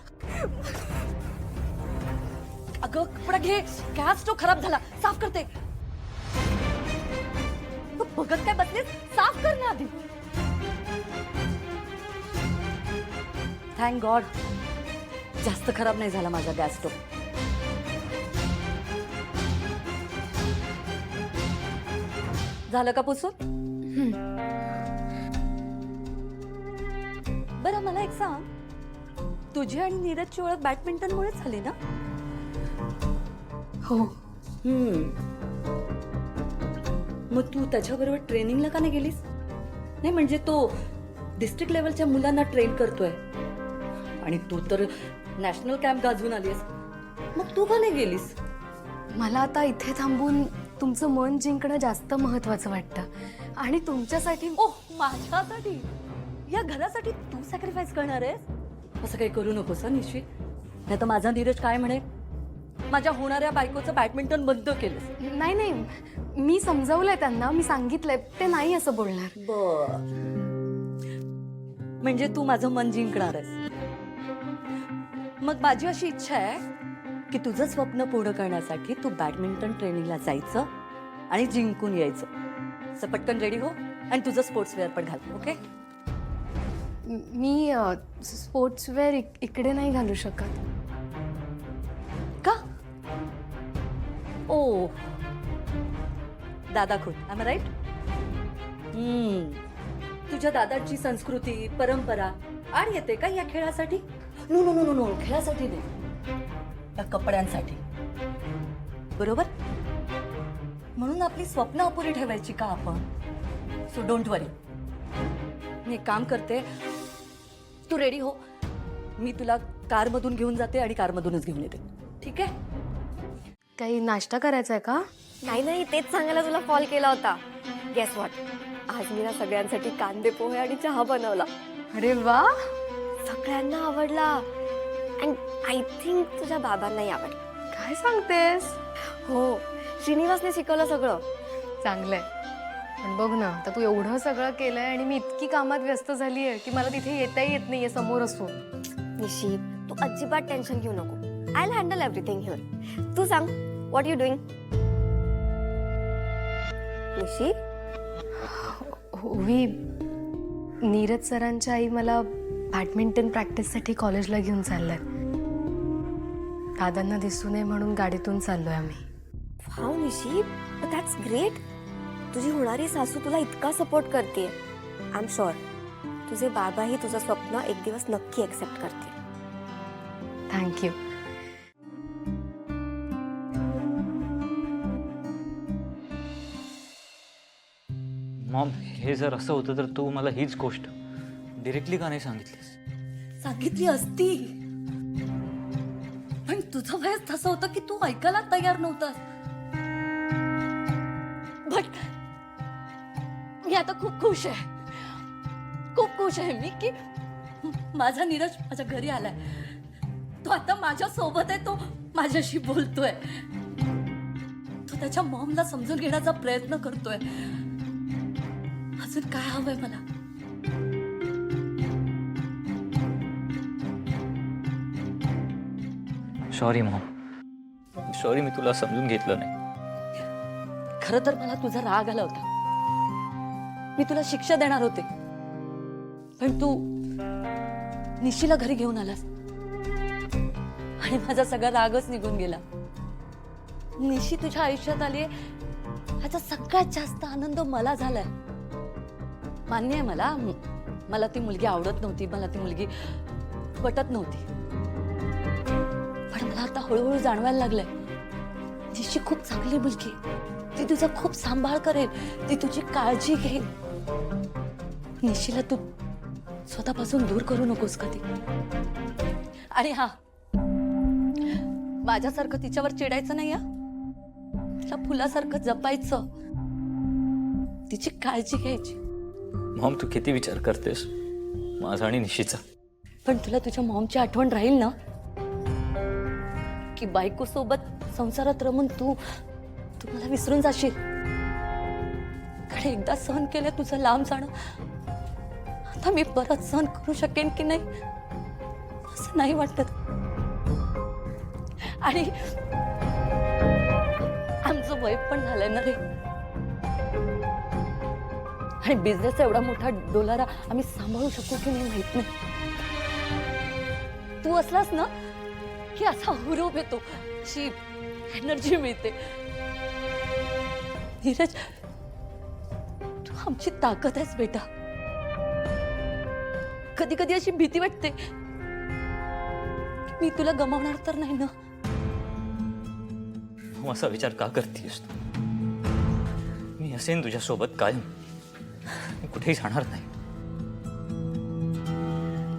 अगं कपडा घे, गॅस स्टोव खराब झाला, साफ करते. तू बघत काय बसलीस? साफ कर ना आधी. थँक गॉड जास्त खराब नाही झाला माझा गॅस स्टोव. झालं का पुसून? बरं मला एक सांग, तुझी आणि नीरजची ओळख बॅडमिंटनमुळे झाली ना? हो. मग तू त्याच्याबरोबर ट्रेनिंगला का नाही गेलीस? नाही म्हणजे तो डिस्ट्रिक्ट लेवलच्या मुलांना ट्रेन करतोय आणि तू तर नॅशनल कॅम्प गाजवून आलीस. मग तू का नाही गेलीस? मला आता इथे थांबून तुमचं मन जिंकणं जास्त महत्वाचं वाटतं आणि तुमच्यासाठी. ओह, माझ्यासाठी, या घरासाठी तू सॅक्रिफाईस करणार आहेस? असं काही करू नकोस निशी, नाही तर माझा नीरज काय म्हणे, माझ्या होणाऱ्या बायकोचं बॅडमिंटन बंद केलं. नाही नाही, मी समजावलंय त्यांना, मी सांगितलंय, ते नाही असं बोलणार. बर, म्हणजे तू माझं मन जिंकणार आहेस. मग माझी अशी इच्छा आहे की तुझं स्वप्न पूर्ण करण्यासाठी तू बॅडमिंटन ट्रेनिंगला जायचं आणि जिंकून यायचं. असं पटकन रेडी हो आणि तुझं स्पोर्ट्स वेअर पण घाल. ओके? मी स्पोर्ट्सवेअर इकडे नाही घालू शकत. का? ओ, दादा खुद, आय एम राईट? तुझ्या दादाची संस्कृती परंपरा आणि येते का या खेळासाठी? नो नो नो नो, खेळासाठी नाही, या कपड्यांसाठी. बरोबर? म्हणून आपली स्वप्न अपुरी ठेवायची का आपण? सो डोंट वरी. मी एक काम करते, तू रेडी हो, मी तुला कारमधून घेऊन जाते आणि कारमधूनच घेऊन येते. ठीक आहे? काही नाश्ता करायचा आहे का? नाही नाही, तेच सांगायला तुला कॉल केला होता. गेस व्हॉट, आज मी ना सगळ्यांसाठी कांदे पोहे आणि चहा बनवला. अरे वा, सगळ्यांना आवडला. अँड आय थिंक तुझ्या बाबांनाही आवडला. काय सांगतेस? हो, श्रीनिवासने शिकवलं सगळं. चांगलंय. पण बघ ना, आता तू एवढं सगळं केलंय आणि मी इतकी कामात व्यस्त झाली आहे की मला तिथे येताही येत नाहीये समोर असून. निशी, तू अजिबात टेन्शन घेऊ नको. I will handle everything here. तू सांग, व्हॉट यू डुईंग? निशी, ओवी, नीरज सरांच्या आई मला बॅडमिंटन प्रॅक्टिससाठी कॉलेजला घेऊन चाललंय. दादांना दिसू नये म्हणून गाडीतून चाललोय आम्ही. वाव निशी, दॅट्स ग्रेट. तुझी होणारी सासू तुला इतका सपोर्ट करते. आय एम शुअर तुझे बाबाही तुझं स्वप्न एक दिवस नक्की एक्सेप्ट करतील. थँक्यू. मॉम, हे जर असं होतं तर तू मला हीच गोष्ट डिरेक्टली का नाही सांगितलीस? सांगितली असती, पण तुझं वयस तसं होतं की तू ऐकायला तयार नव्हतास. बट मी आता खूप खुश आहे. खूप खुश आहे मी की माझा नीरज माझ्या घरी आलाय. तो आता माझ्या सोबत आहे. तो माझ्याशी बोलतोय. तो त्याच्या मॉमला समजून घेण्याचा प्रयत्न करतोय. अजून काय हवंय मला? सॉरी मॉम, सॉरी, मी तुला समजून घेतलं नाही. खरं तर मला तुझा राग आला होता. मी तुला शिक्षा देणार होते, पण तू निशीला घरी घेऊन आलास आणि माझा सगळा रागच निघून गेला. निशी तुझ्या आयुष्यात आली याचा सगळ्यात जास्त आनंद मला झालाय. मान्य आहे मला ती मुलगी आवडत नव्हती. मला ती मुलगी पटत नव्हती. पण मला आता हळूहळू जाणवायला लागलंय निशी खूप चांगली मुलगी. ती तुझा खूप सांभाळ करेल. ती तुझी काळजी घेईल. निशीला तू स्वतःपासून दूर करू नकोस कधी. आणि हा, माझ्यासारखं तिच्यावर चिडायचं नाही. तिला फुलासारखं जपायचं. तिची काळजी घ्यायची. मॉम, तू किती विचार करतेस माझा आणि निशीचा? पण तुला तुझ्या मॉमची आठवण राहील ना, की बायको सोबत संसारात रमून तू मला विसरून जाशील. कारण एकदा सहन केलं तुझं लांब जाणं, आता मी परत सहन करू शकेन की नाही असं नाही वाटत. आणि आमचं वय पण झालंय ना रे. आणि बिझनेस एवढा मोठा डोलारा आम्ही सांभाळू शकू की नाही माहित नाही. तू असलास ना की असा हुरूप येतो, अशी एनर्जी मिळते. नीरज, तू आमची ताकद आहेस बेटा. कधी कधी अशी भीती वाटते मी तुला गमावणार तर नाही ना. मग असा विचार का करतेस? मी असेन तुझ्यासोबत कायम. मी कुठेही जाणार नाही.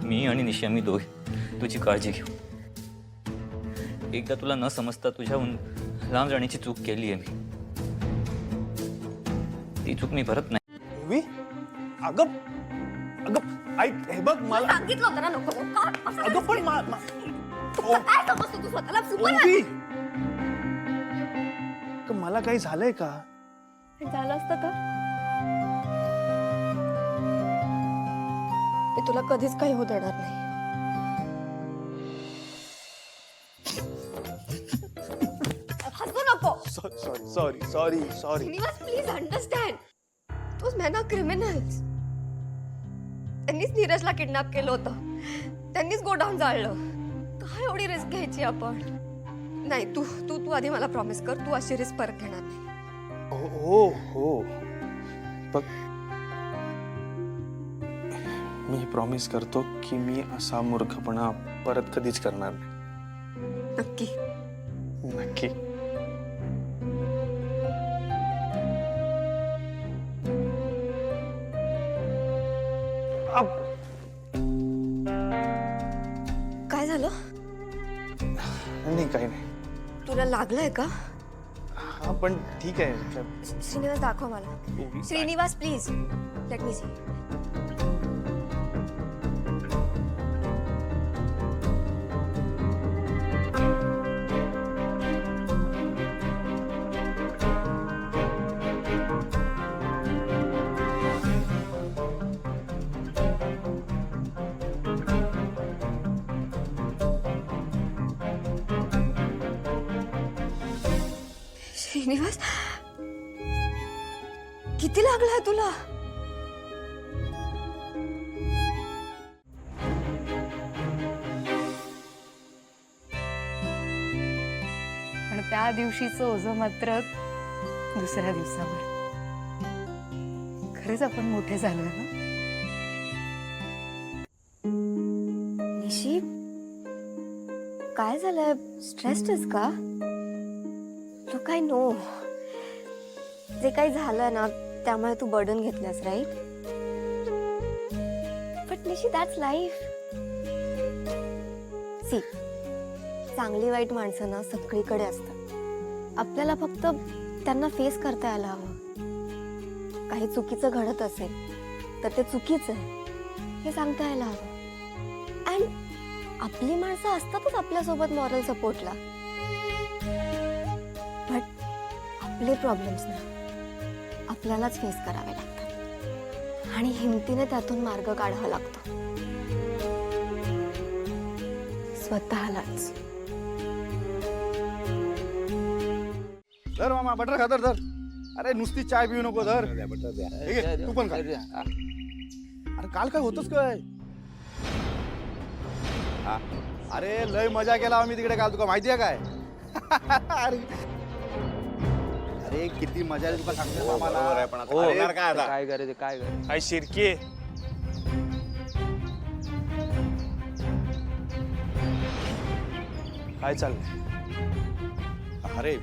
मी आणि निशी, आम्ही दोघे तुझी काळजी घेऊ. एकदा तुला न समजता तुझ्याहून लांब जाण्याची चूक केली आहे मी. ती चूक मी भरत नाही. ओवी, अगं अगं ऐक, हे बघ मला सांगितलं होतं ना नको. अगं पण काय समजतो तू स्वतःला? ओवी, अगं, मला काही झालंय का? झालं असतं तर मी तुला कधीच काही होऊ देणार नाही. हसू नको. Sorry sorry sorry sorry. Shrinivas, please understand. तोच मॅन आर क्रिमिनल्स. त्यांनीच नीरजला किडनॅप केलं होतं. त्यांनीच गोडाऊन जाळलं. काय एवढी रिस्क घ्यायची आपण? नाही, तू तू तू आधी मला प्रॉमिस कर, तू अशी रिस्क परत घेणार नाही. हो हो, बघ, मी प्रॉमिस करतो की मी असा मूर्खपणा परत कधीच करणार नाही. नक्की? नक्की. काय झालं? नाही, काही नाही. तुला लागलंय का? हा पण ठीक आहे. श्रीनिवास दाखव मला. Shrinivas please let me see. Shrinivas किती लागलाय तुला? पण त्या दिवशीचं ओझं मात्र दुसऱ्या दिवसावर. खरंच आपण मोठे झालोय ना. निशी काय झालंय? स्ट्रेस्ड आहेस का? लुक आय नो जे काही झालं ना त्यामुळे तू बर्डन घेतलंस राईट. बट निशी दॅट्स लाईफ. सी चांगली वाईट माणसं ना सगळीकडे असतात. आपल्याला फक्त त्यांना फेस करता यायला हवं. काही चुकीचं घडत असेल तर ते चुकीचं आहे हे सांगता यायला हवं. अँड आपली माणसं असतातच आपल्यासोबत मॉरल सपोर्टला. बट आपले प्रॉब्लेम्स ना आपल्यालाच फेस करावे लागतात आणि हिमतीने त्यातून मार्ग काढावा लागतो स्वतःलाच. धर मामा बटर खा. धर. अरे नुसती चाय पिऊ नको. धर ठीक आहे, तू पण खा. अरे काल काय होतच काय? अरे लय मजा केला आम्ही तिकडे काल. तुका माहिती आहे काय? अरे किती मजा आली तुका सांगतो आम्हाला. काय करायचं काय करायचं? काय शिरके काय चाललंय? अरे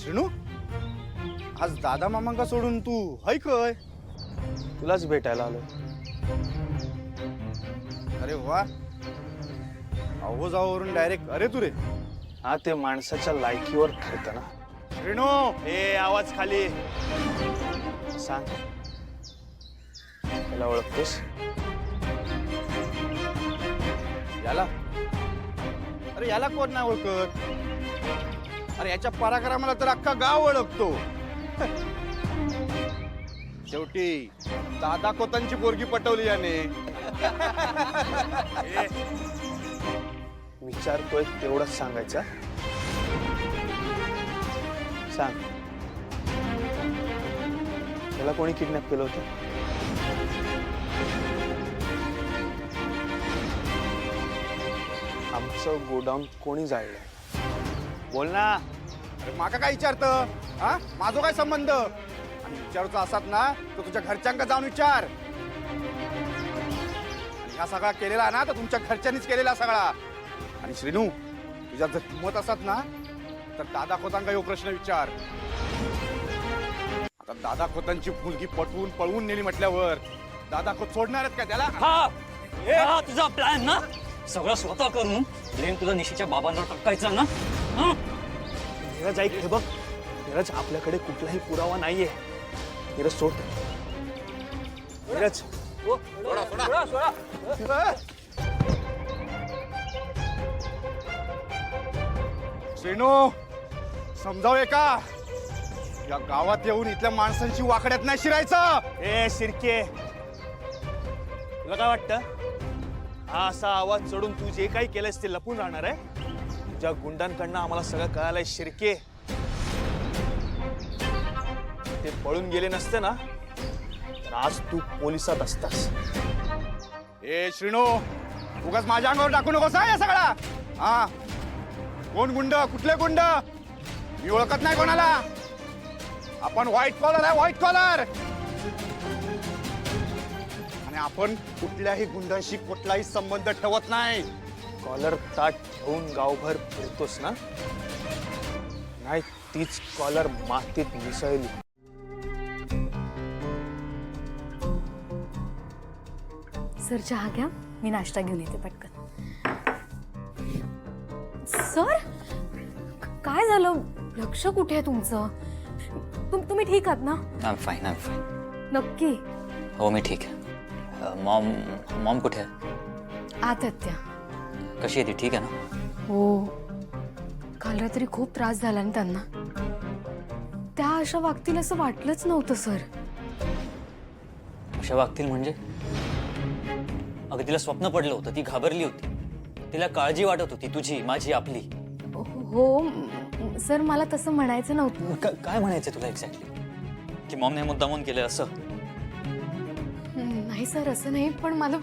श्रीनू आज दादा मामांका सोडून तू हाय काय? तुलाच भेटायला आलो. अरे वा. आवाजावरून डायरेक्ट अरे तू रे. हा ते माणसाच्या लायकीवर ठरतं ना. श्रीनू हे आवाज खाली सांग. त्याला ओळखतोस? याला? अरे याला कोण नाही ओळखत? अरे याच्या पराक्रमाला तर अख्खा गाव ओळखतो. शेवटी दादा कोतांची पोरगी पटवली याने. विचारतोय तेवढंच सांगायचं. सांग त्याला कोणी किडनॅप केलं होतं? आमचं गोडाऊन कोणी जाळलंय? बोल ना. अरे माका काय विचारतं? हा माझा काय संबंध? आणि विचारूचा असात ना तर तुझ्या घरच्यांका जाऊन विचार. आणि हा सगळा केलेला ना तर तुमच्या घरच्यांनीच केलेला सगळा. आणि श्रीनू तुझ्यात जर हिंमत असत ना तर दादा खोतांका यो प्रश्न विचार. आता दादा खोतांची मुलगी पटवून पळवून नेली म्हटल्यावर दादा खोत सोडणार आहेत का त्याला? हा तुझा प्लॅन ना सगळं स्वतः करून ब्लेम तुझा निशीच्या बाबांवर टाकायचा ना. नीरज ऐक हे बघ. नीरज आपल्याकडे कुठलाही पुरावा नाहीये. नीरज सोड. नीरज श्रीनू समजावे का? या गावात येऊन इथल्या माणसांची वाकड्यात नाही शिरायचं. ए शिरके तुला काय वाटतं हा असा आवाज चढून तू जे काही केलंस ते लपून राहणार आहे? तुझ्या गुंडांकडनं आम्हाला सगळं कळालंय शिरके. ते पळून गेले नसते ना तर आज तू पोलिसात असतास. ए श्रीनू उगाच माझ्या अंगावर टाकू नकोस हा या सगळा. हा कोण गुंड? कुठले गुंड? मी ओळखत नाही कोणाला. आपण व्हाईट कॉलर आहे व्हाईट कॉलर. आणि आपण कुठल्याही गुंडांशी कुठलाही संबंध ठेवत नाही. कॉलर ताट ठेवून गावभर फिरतोस ना नाही तीच कॉलर मातीत मिसळली. सर चहा घ्या. मी नाश्ता घेऊन येते पटकन. सर काय झालं? लक्ष कुठे आहे तुमचं? तुम्ही ठीक आहात ना? I am fine, I am fine. नक्की? हो मी ठीक आहे. मॉम कुठे आहे? आत आहेत त्या. कशी आहे ती? ठीक आहे ना? हो, काल रात्री खूप त्रास झाला ना त्यांना. त्या अशा वागतील असं वाटलंच नव्हतं सर. अशा वागतील म्हणजे? अगं तिला स्वप्न पडलं होतं, ती घाबरली होती, तिला काळजी वाटत होती, तुझी, माझी, आपली. हो सर, मला तसं म्हणायचं नव्हतं. काय म्हणायचं तुला एक्झॅक्टली? की मॉमने मुद्दामून केलं असं? नाही सर, असं नाही, पण मला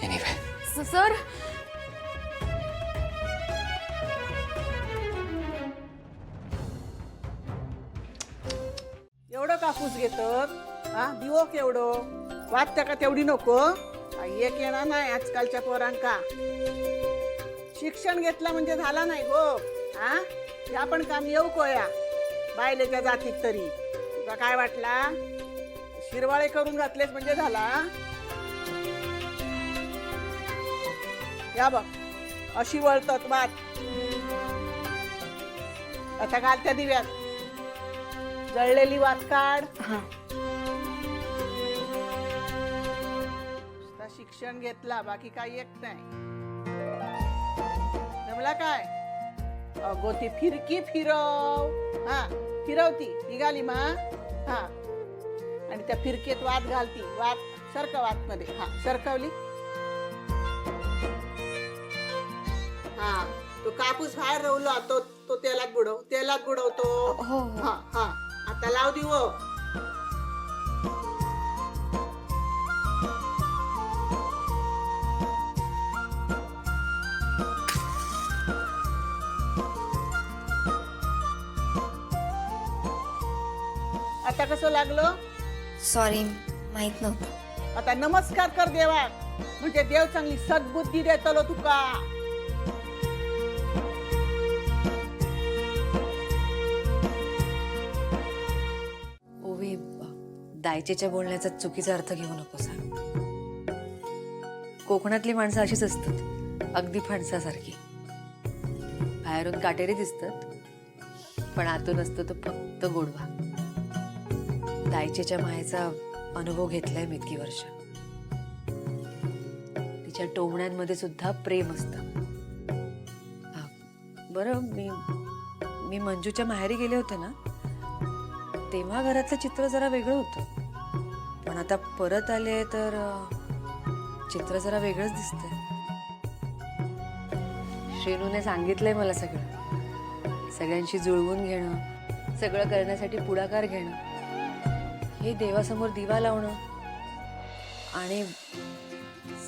एनिवे. सर, एवढं कापूस घेतात हा दिवो केवढं वाटतं का तेवढी नको एक येणार नाही आजकालच्या पोरांका. शिक्षण घेतलं म्हणजे झाला नाही गो. हा हे आपण काम येऊ कोया बायलेच्या जातीत तरी तुला काय वाटला शिरवाळे करून घातलेस म्हणजे झाला. या बघ अशी वळतात बात. आता घाल त्या दिव्यात जळलेली वात काढ. शिक्षण घेतला बाकी काही एक नाही. जमला काय? अगो ती फिरकी फिरव. हा फिरवती निघाली मा. हा आणि त्या फिरकीत वात घालती. वात सरक वात मध्ये. हा सरकवली. हा तो कापूस बाहेर रवला तो तेलात बुडवतो. हा हा आता लाव दिवो. आता कसं लागलं? सॉरी, माहित नव्हतं. आता नमस्कार कर देवा म्हणजे देव चांगली सद्बुद्धी देतलो तुका. ओवी, दायचेच्या बोलण्याचा चुकीचा अर्थ घेऊ नकोस. कोकणातली माणसं अशीच असतात, अगदी फणसासारखी. बाहेरून काटेरी दिसतात पण आतून असतो तो फक्त गोडवा. दायचेच्या मायेचा अनुभव घेतलाय मी इतकी वर्ष. तिच्या टोमण्यांमध्ये सुद्धा प्रेम असतं. बरं, मी मंजूच्या माहेरी गेले होते ना, तेव्हा घरातलं चित्र जरा वेगळं होतं. पण आता परत आले तर चित्र जरा वेगळंच दिसतंय. श्रेणूने सांगितलंय मला सगळं. सगळ्यांशी जुळवून घेणं, सगळं करण्यासाठी पुढाकार घेणं, हे देवासमोर दिवा लावणं, आणि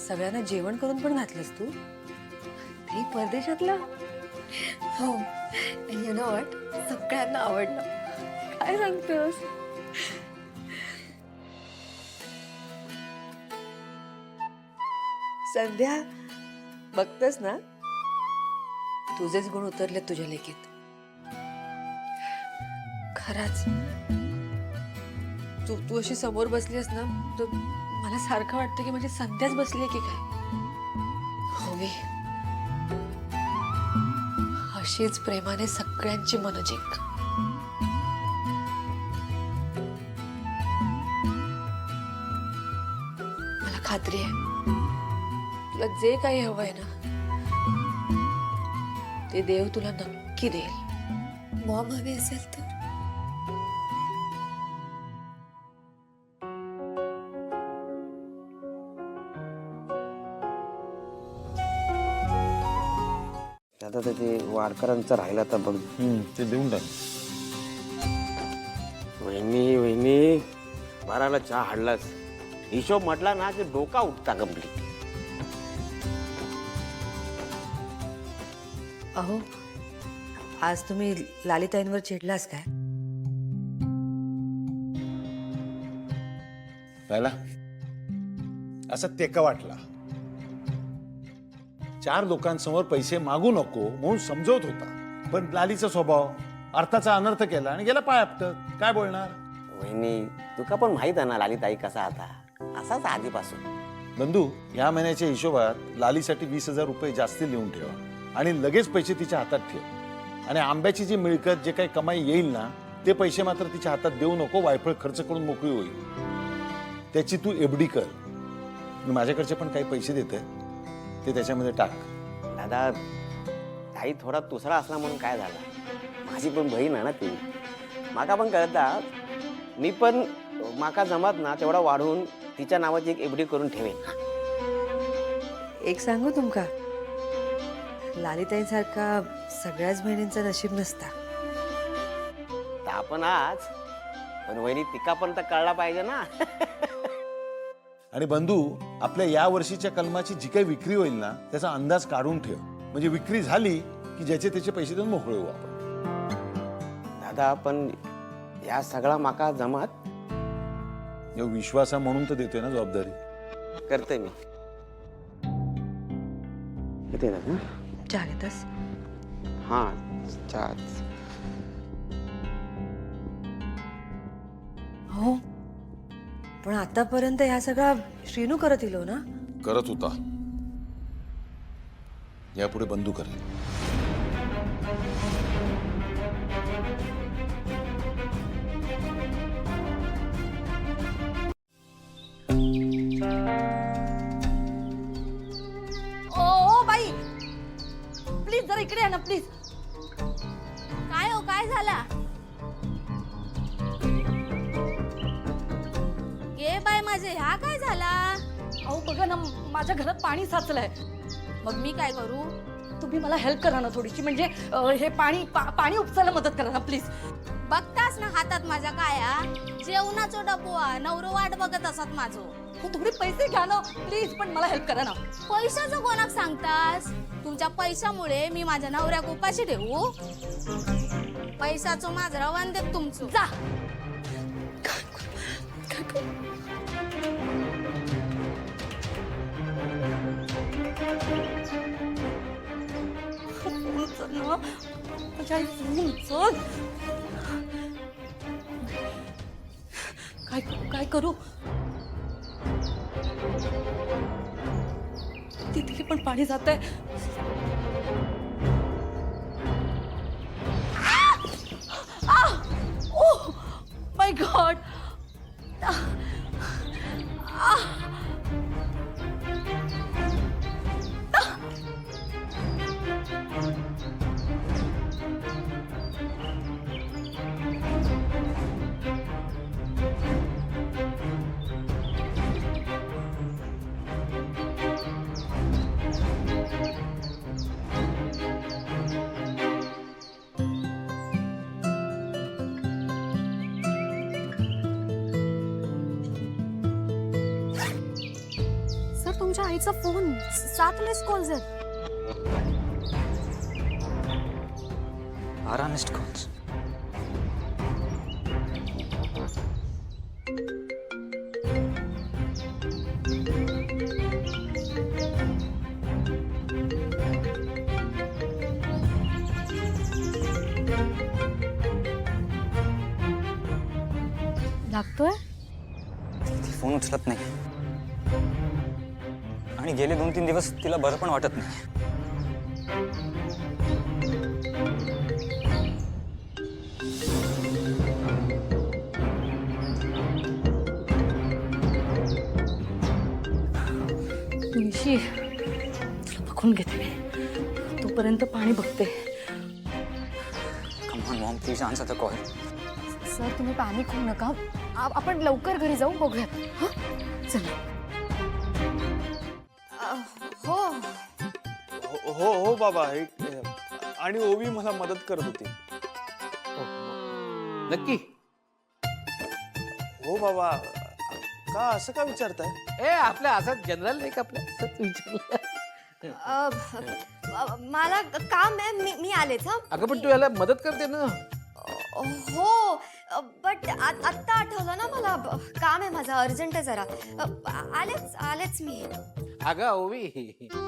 सगळ्यांना जेवण करून पण घातलंस तू, ते परदेशातलं. हो, यु नो व्हॉट, सगळ्यांना आवडलं. काय सांगतोस? संध्या, बघतस ना, तुझेच गुण उतरले तुझ्या लेखीत. खरंच तू अशी समोर बसलीस ना, तर मला सारखं वाटतं की म्हणजे संध्याच बसली की काय. होवी, अशीच प्रेमाने सगळ्यांची मन जिंक. मला खात्री आहे तुला जे काही हवंय ना, ते देव तुला नक्की देईल. मॉम हवी असेल तर आता ते वारकऱ्यांचं राहिलं तर बघ. ते देऊन टाक. वहिनी बाराला चहा हाडलाच. हिशोब म्हटला ना की डोका उठता कंप्लीट. अहो, आज तुम्ही लालिताईंवर चिडलास काय? पहिला असं तेका वाटला. 4 लोकांसमोर पैसे मागू नको म्हणून समजवत होता, पण लालीचा स्वभाव अर्थाचा अनर्थ केला आणि गेला पायापटत. काय बोलणार? वहिनी तुका पण माहित आहे ना लालिताई कसा आता, असाच आधीपासून. बंधू, या महिन्याच्या हिशोबात लालीसाठी 20,000 रुपये जास्त लिहून ठेवा आणि लगेच पैसे तिच्या हातात ठेव. आणि आंब्याची जी मिळकत, जे काही कमाई येईल ना, ते पैसे मात्र तिच्या हातात देऊ नको. वायफळ खर्च करून मोकळी होईल. त्याची तू एफडी कर. मी माझ्याकडचे पण काही पैसे देते, ते त्याच्यामध्ये टाक. दादा, ताई थोडा दुसरा असला म्हणून काय झाला, माझी पण बहीण आहे ना ती. माका पण कळतात. मी पण माका जमात ना तेवढा वाढवून तिच्या नावाची एक एफडी करून ठेवेन. एक सांगू तुमका, लालिताईंसारखा सगळ्याच बहिणींचं नशीब नसता. तर आपण आज पण वहिनी तिका पण तर कळला पाहिजे ना. आणि बंधू, आपल्या या वर्षीच्या कलमाची जी काही विक्री होईल ना, त्याचा अंदाज काढून ठेव. म्हणजे विक्री झाली की ज्याचे त्याचे पैसे देऊन मोकळे होऊ आपण. दादा, पण या सगळा माका जमात या विश्वासा म्हणून तर देतोय ना जबाबदारी. करते मी. येते ना. चहा घेतास? हा, चाच. हो, पण आतापर्यंत ह्या सगळा श्रीनू करत इलो ना. करत होता, यापुढे बंधू करेल. ओ बाई, प्लीज जरा इकडे या ना प्लीज. काय हो, काय झाला? ये बाय माझे, ह्या काय झाला? अहो बघा ना, माझ्या घरात पाणी साचलंय. मग मी काय करू? तुम्ही मला हेल्प करा ना थोडीशी. म्हणजे हे पाणी उपसायला मदत करा ना प्लीज. बघतास ना हातात माझ्या काया, जेवणाचो डबो नवरो वाट बघत असत माझो. हो, थोडे पैसे घ्या ना प्लीज, पण मला हेल्प करा ना. पैशाचं कोणाक सांगतास? तुमच्या पैशामुळे मी माझ्या नवऱ्याक उपाशी ठेवू? पैशाचं माझं वंदेत तुमचं. जा. काय करू? तिथे पण पाणी जात आहे. Oh my God. सर, तुमच्या आईचा फोन 7 मिस कॉल्स आहेत. 12 मिस्ड कॉल्स. लागतोय? ती फोन उचलत नाही आणि गेले 2-3 दिवस तिला बरं पण वाटत नाही. निशी, तुला बघून घेते मी. तोपर्यंत पाणी बघते. Come on Maugham, please answer the call. Sir, तुम्ही पॅनिक होऊ नका. आपण लवकर घरी जाऊ, बघूयात. हा, चला. हो, हो हो बाबा. आणि ओवी मला मदत करत होती. नक्की. हो बाबा, का असं का विचारताय? ए, आपल्या असंच जनरल एक आपल्या असंच विचारलं. मला काम आहे, मी आलेच. हा, अगं पण तू याला मदत करते ना. हो, बट आत्ता आठवलं ना मला. काम आहे माझं, अर्जंट आहे जरा. आलेच मी. अगं ओवी,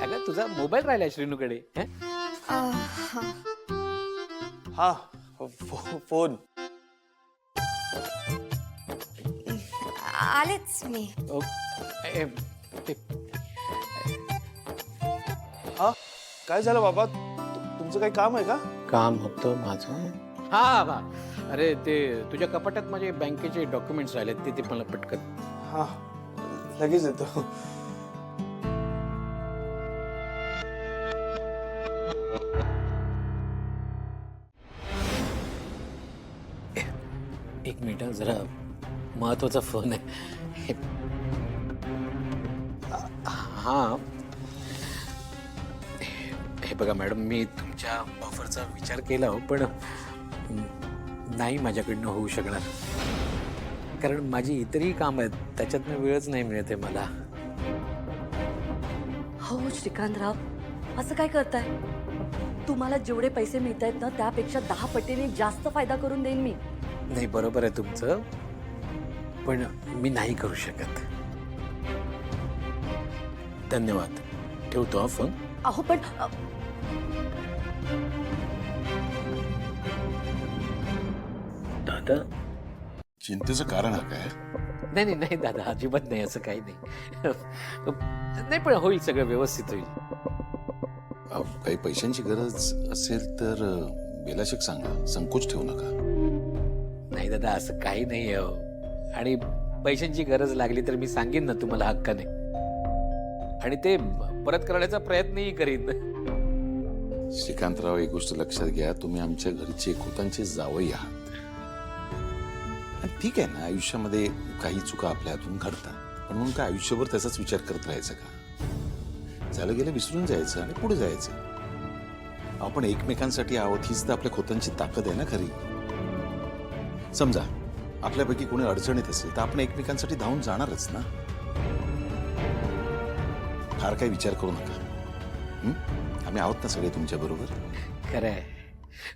अगं तुझा मोबाईल राहिला श्रीनूकडे. हा, फोन. आलेच मी. हा काय झालं बाबा तुमचं काही काम आहे का? काम होतं माझं. हा बा, अरे ते तुझ्या कपाटात माझे बँकेचे डॉक्युमेंट्स राहिलेत, ते मला पटकन. हा लगेच येतो. एक मिनिट हं, जरा महत्वाचा फोन आहे. हा हे बघा मॅडम, मी तुमच्या ऑफरचा विचार केला हो, पण नाही माझ्याकडनं होऊ शकणार, कारण माझी इतरही काम आहेत, त्याच्यातनं वेळच नाही मिळत आहे मला. हो श्रीकांतराव, असं काय करताय? तुम्हाला जेवढे पैसे मिळत आहेत ना, त्यापेक्षा 10 पटीने जास्त फायदा करून देईन मी. नाही, बरोबर आहे तुमचं, पण मी नाही करू शकत. धन्यवाद, ठेवतो हा फोन. अहो पण दादा, चिंतेचं कारण हा काय? नाही नाही दादा, अजिबात नाही, असं काही नाही. नाही, पण होईल, सगळं व्यवस्थित होईल. अहो, काही पैशांची गरज असेल तर बेलाशिक सांगा, संकोच ठेवू नका. नाही दादा, असं काही नाही आहे, आणि पैशांची गरज लागली तर मी सांगेन ना तुम्हाला हक्काने, आणि ते परत करण्याचा प्रयत्नही करीन. श्रीकांतराव, एक गोष्ट लक्षात घ्या, तुम्ही आमच्या घरचे एकोतांचे जावई आहात. आणि ठीक आहे ना, आयुष्यामध्ये काही चुका आपल्या हातून घडतात, पण म्हणून काय आयुष्यभर त्याचाच विचार करत राहायचं का? झालं गेलं विसरून जायचं आणि पुढे जायचं. आपण एकमेकांसाठी आहोत, हीच तर आपल्या खोतांची ताकद आहे ना खरी. समजा आपल्यापैकी कोणी अडचणीत असेल तर आपण एकमेकांसाठी धावून जाणारच ना. फार काही विचार करू नका. आम्ही आहोत ना सगळे तुमच्या बरोबर. खरं आहे,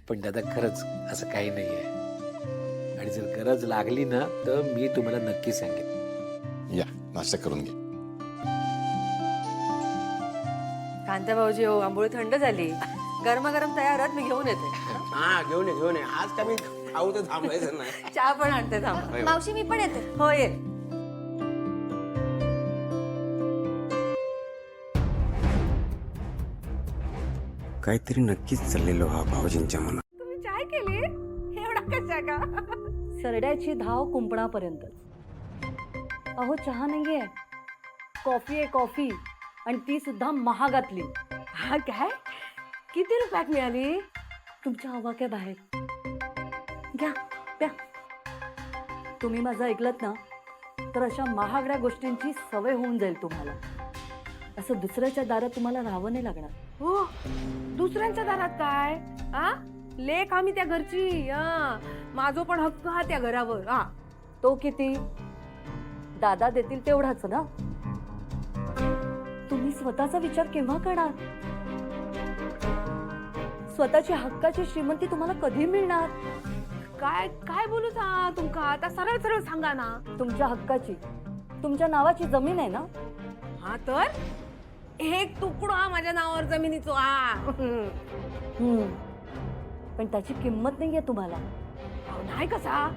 पण दादा खरंच असं काही नाही आहे, आणि जर गरज लागली ना तर मी तुम्हाला नक्की सांगेन. या, नाश्ता करून घ्या. कांता भाऊजी, हो आंबोळी थंड झाली, गरमागरम तयारच, मी घेऊन येते. हा घेऊन ये घेऊन ये. आज का मी खाऊ तर थांबायचं नाही. चहा पण आणते, थांबा. मावशी मी पण येते. हो ये. काहीतरी नक्कीच चाललेलो हा भाऊजींच्या मनात. तुम्ही चाय केली एवढा कशा का? सरड्याची धाव कुंपणापर्यंत. अहो चहा नाहीये, कॉफी आहे, कॉफी, आणि ती सुद्धा महागातली. हा काय? किती रुपयात मिळाली? तुमच्या आवाक्या बाहेर. घ्या प्या. तुम्ही माझं ऐकलत ना तर अशा महागड्या गोष्टींची सवय होऊन जाईल तुम्हाला. असं दुसऱ्याच्या दारात तुम्हाला राहावं नाही लागणार. हो, दुसऱ्यांच्या दारात काय? आ लेख आम्ही त्या घरची, माझो पण हक्क हा त्या घरावर. तो किती? दादा देतील तेवढाच ना. तुम्ही स्वतःचा विचार केव्हा करणार? स्वतःची हक्काची श्रीमंती तुम्हाला कधी मिळणार? काय काय बोलू तुमका? आता सरळ सरळ सांगा ना. तुमच्या हक्काची, तुमच्या नावाची जमीन आहे ना. हा तर एक तुकडा माझ्या नावावर जमिनीचो. पण त्याची किंमत नाहीये तुम्हाला. नाही कसा?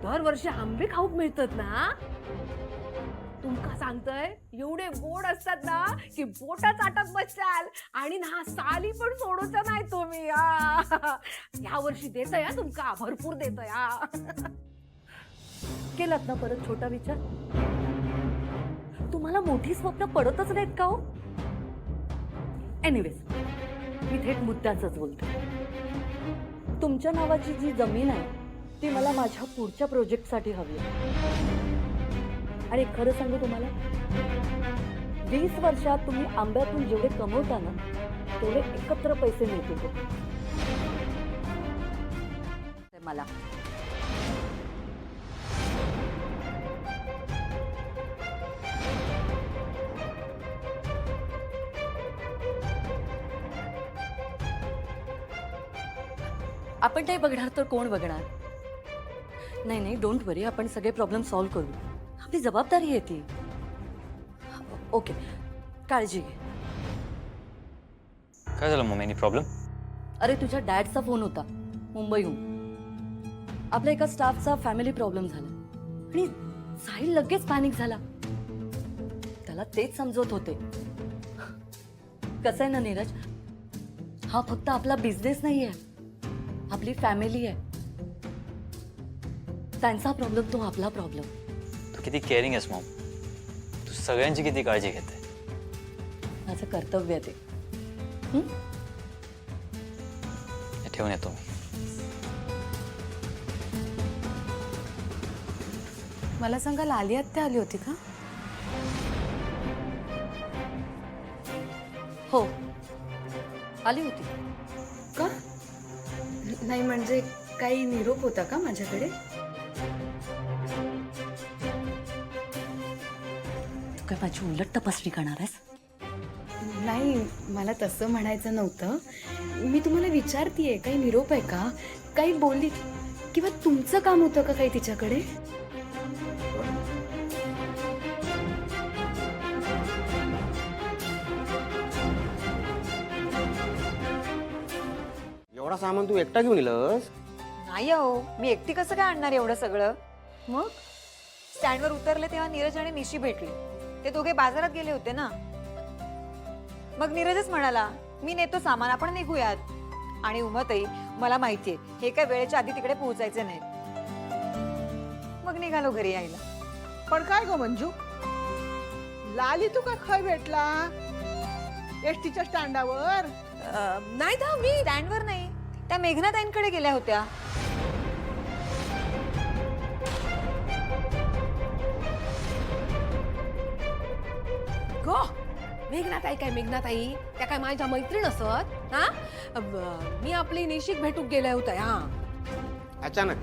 दरवर्षी आंबे खाऊक मिळतात ना. तुमका सांगतोय, एवढे गोड असतात ना की बोटा चाटत बसचाल, आणि ना साली पण सोडूचा नाही तुम्ही. या वर्षी देतोय तुमका, भरपूर देतोय. केलात ना परत छोटा विचार? तुम्हाला मोठी स्वप्न पडतच नाहीत का हो? एनिवेज, मी थेट मुद्द्याच बोलते. तुमच्या नावाची जी जमीन आहे ती मला माझ्या पुढच्या प्रोजेक्टसाठी हवी आहे. आणि खरं सांगू तुम्हाला, 20 वर्षात तुम्ही आंब्यातून जेवढे कमवता ना तेवढे एकत्र पैसे मिळतील मला. आपण नाही बघणार तर कोण बघणार? नाही नाही, डोंट वरी, आपण सगळे प्रॉब्लेम सॉल्व्ह करू. आपली जबाबदारी आहे ती. ओके, काळजी घे. काय झालं मम्मी, एनी प्रॉब्लेम? अरे तुझ्या डॅडचा फोन होता मुंबईहून. आपल्या एका स्टाफचा फॅमिली प्रॉब्लेम झाला आणि साहिल लगेच पॅनिक झाला. त्याला त्याला तेच समजवत होते. कसं आहे ना नीरज, हा फक्त आपला बिझनेस नाहीये, आपली फॅमिली आहे. त्यांचा प्रॉब्लेम तो आपला प्रॉब्लेम. तू किती केअरिंग आहेस मॉम. तू सगळ्यांची किती काळजी घेते. माझं कर्तव्य आहे ते. हे ठेवून येतो मी. मला सांगा, लाली आत्या आली होती का? हो, आली होती. का? नाही म्हणजे काही निरोप होता का माझ्याकडे? तू काय माझी उलट तपासणी करणार आहेस? नाही, मला तसं म्हणायचं नव्हतं. मी तुम्हाला विचारतीये, काही निरोप आहे का? काही बोलली किंवा तुमचं काम होतं का काही तिच्याकडे? एवढा सामान तू एकटा घेऊन येलस? नाही हो, मी एकटी कसं काय आणणार एवढं सगळं. मग स्टँडवर उतरले तेव्हा नीरज आणि निशी भेटली. ते दोघे बाजारात गेले होते ना. मग नीरजच म्हणाला, मी नेतो सामान, आपण निघूयात. आणि उमतही, मला माहितीये हे काय वेळेच्या आधी तिकडे पोहोचायचे नाही. मग निघालो घरी यायला. पण काय ग मंजू, लाली तू का खय भेटला? एसटीच्या स्टँडावर? नाही दा, मी स्टँडवर नाही, त्या मेघनाताईंकडे गेल्या होत्या. गो, मेघनाताई काय मेघनाताई, त्या काय माझ्या मैत्रीण असत. हा, मी आपली निशिक भेटूक गेल्या होत्या. हा, अचानक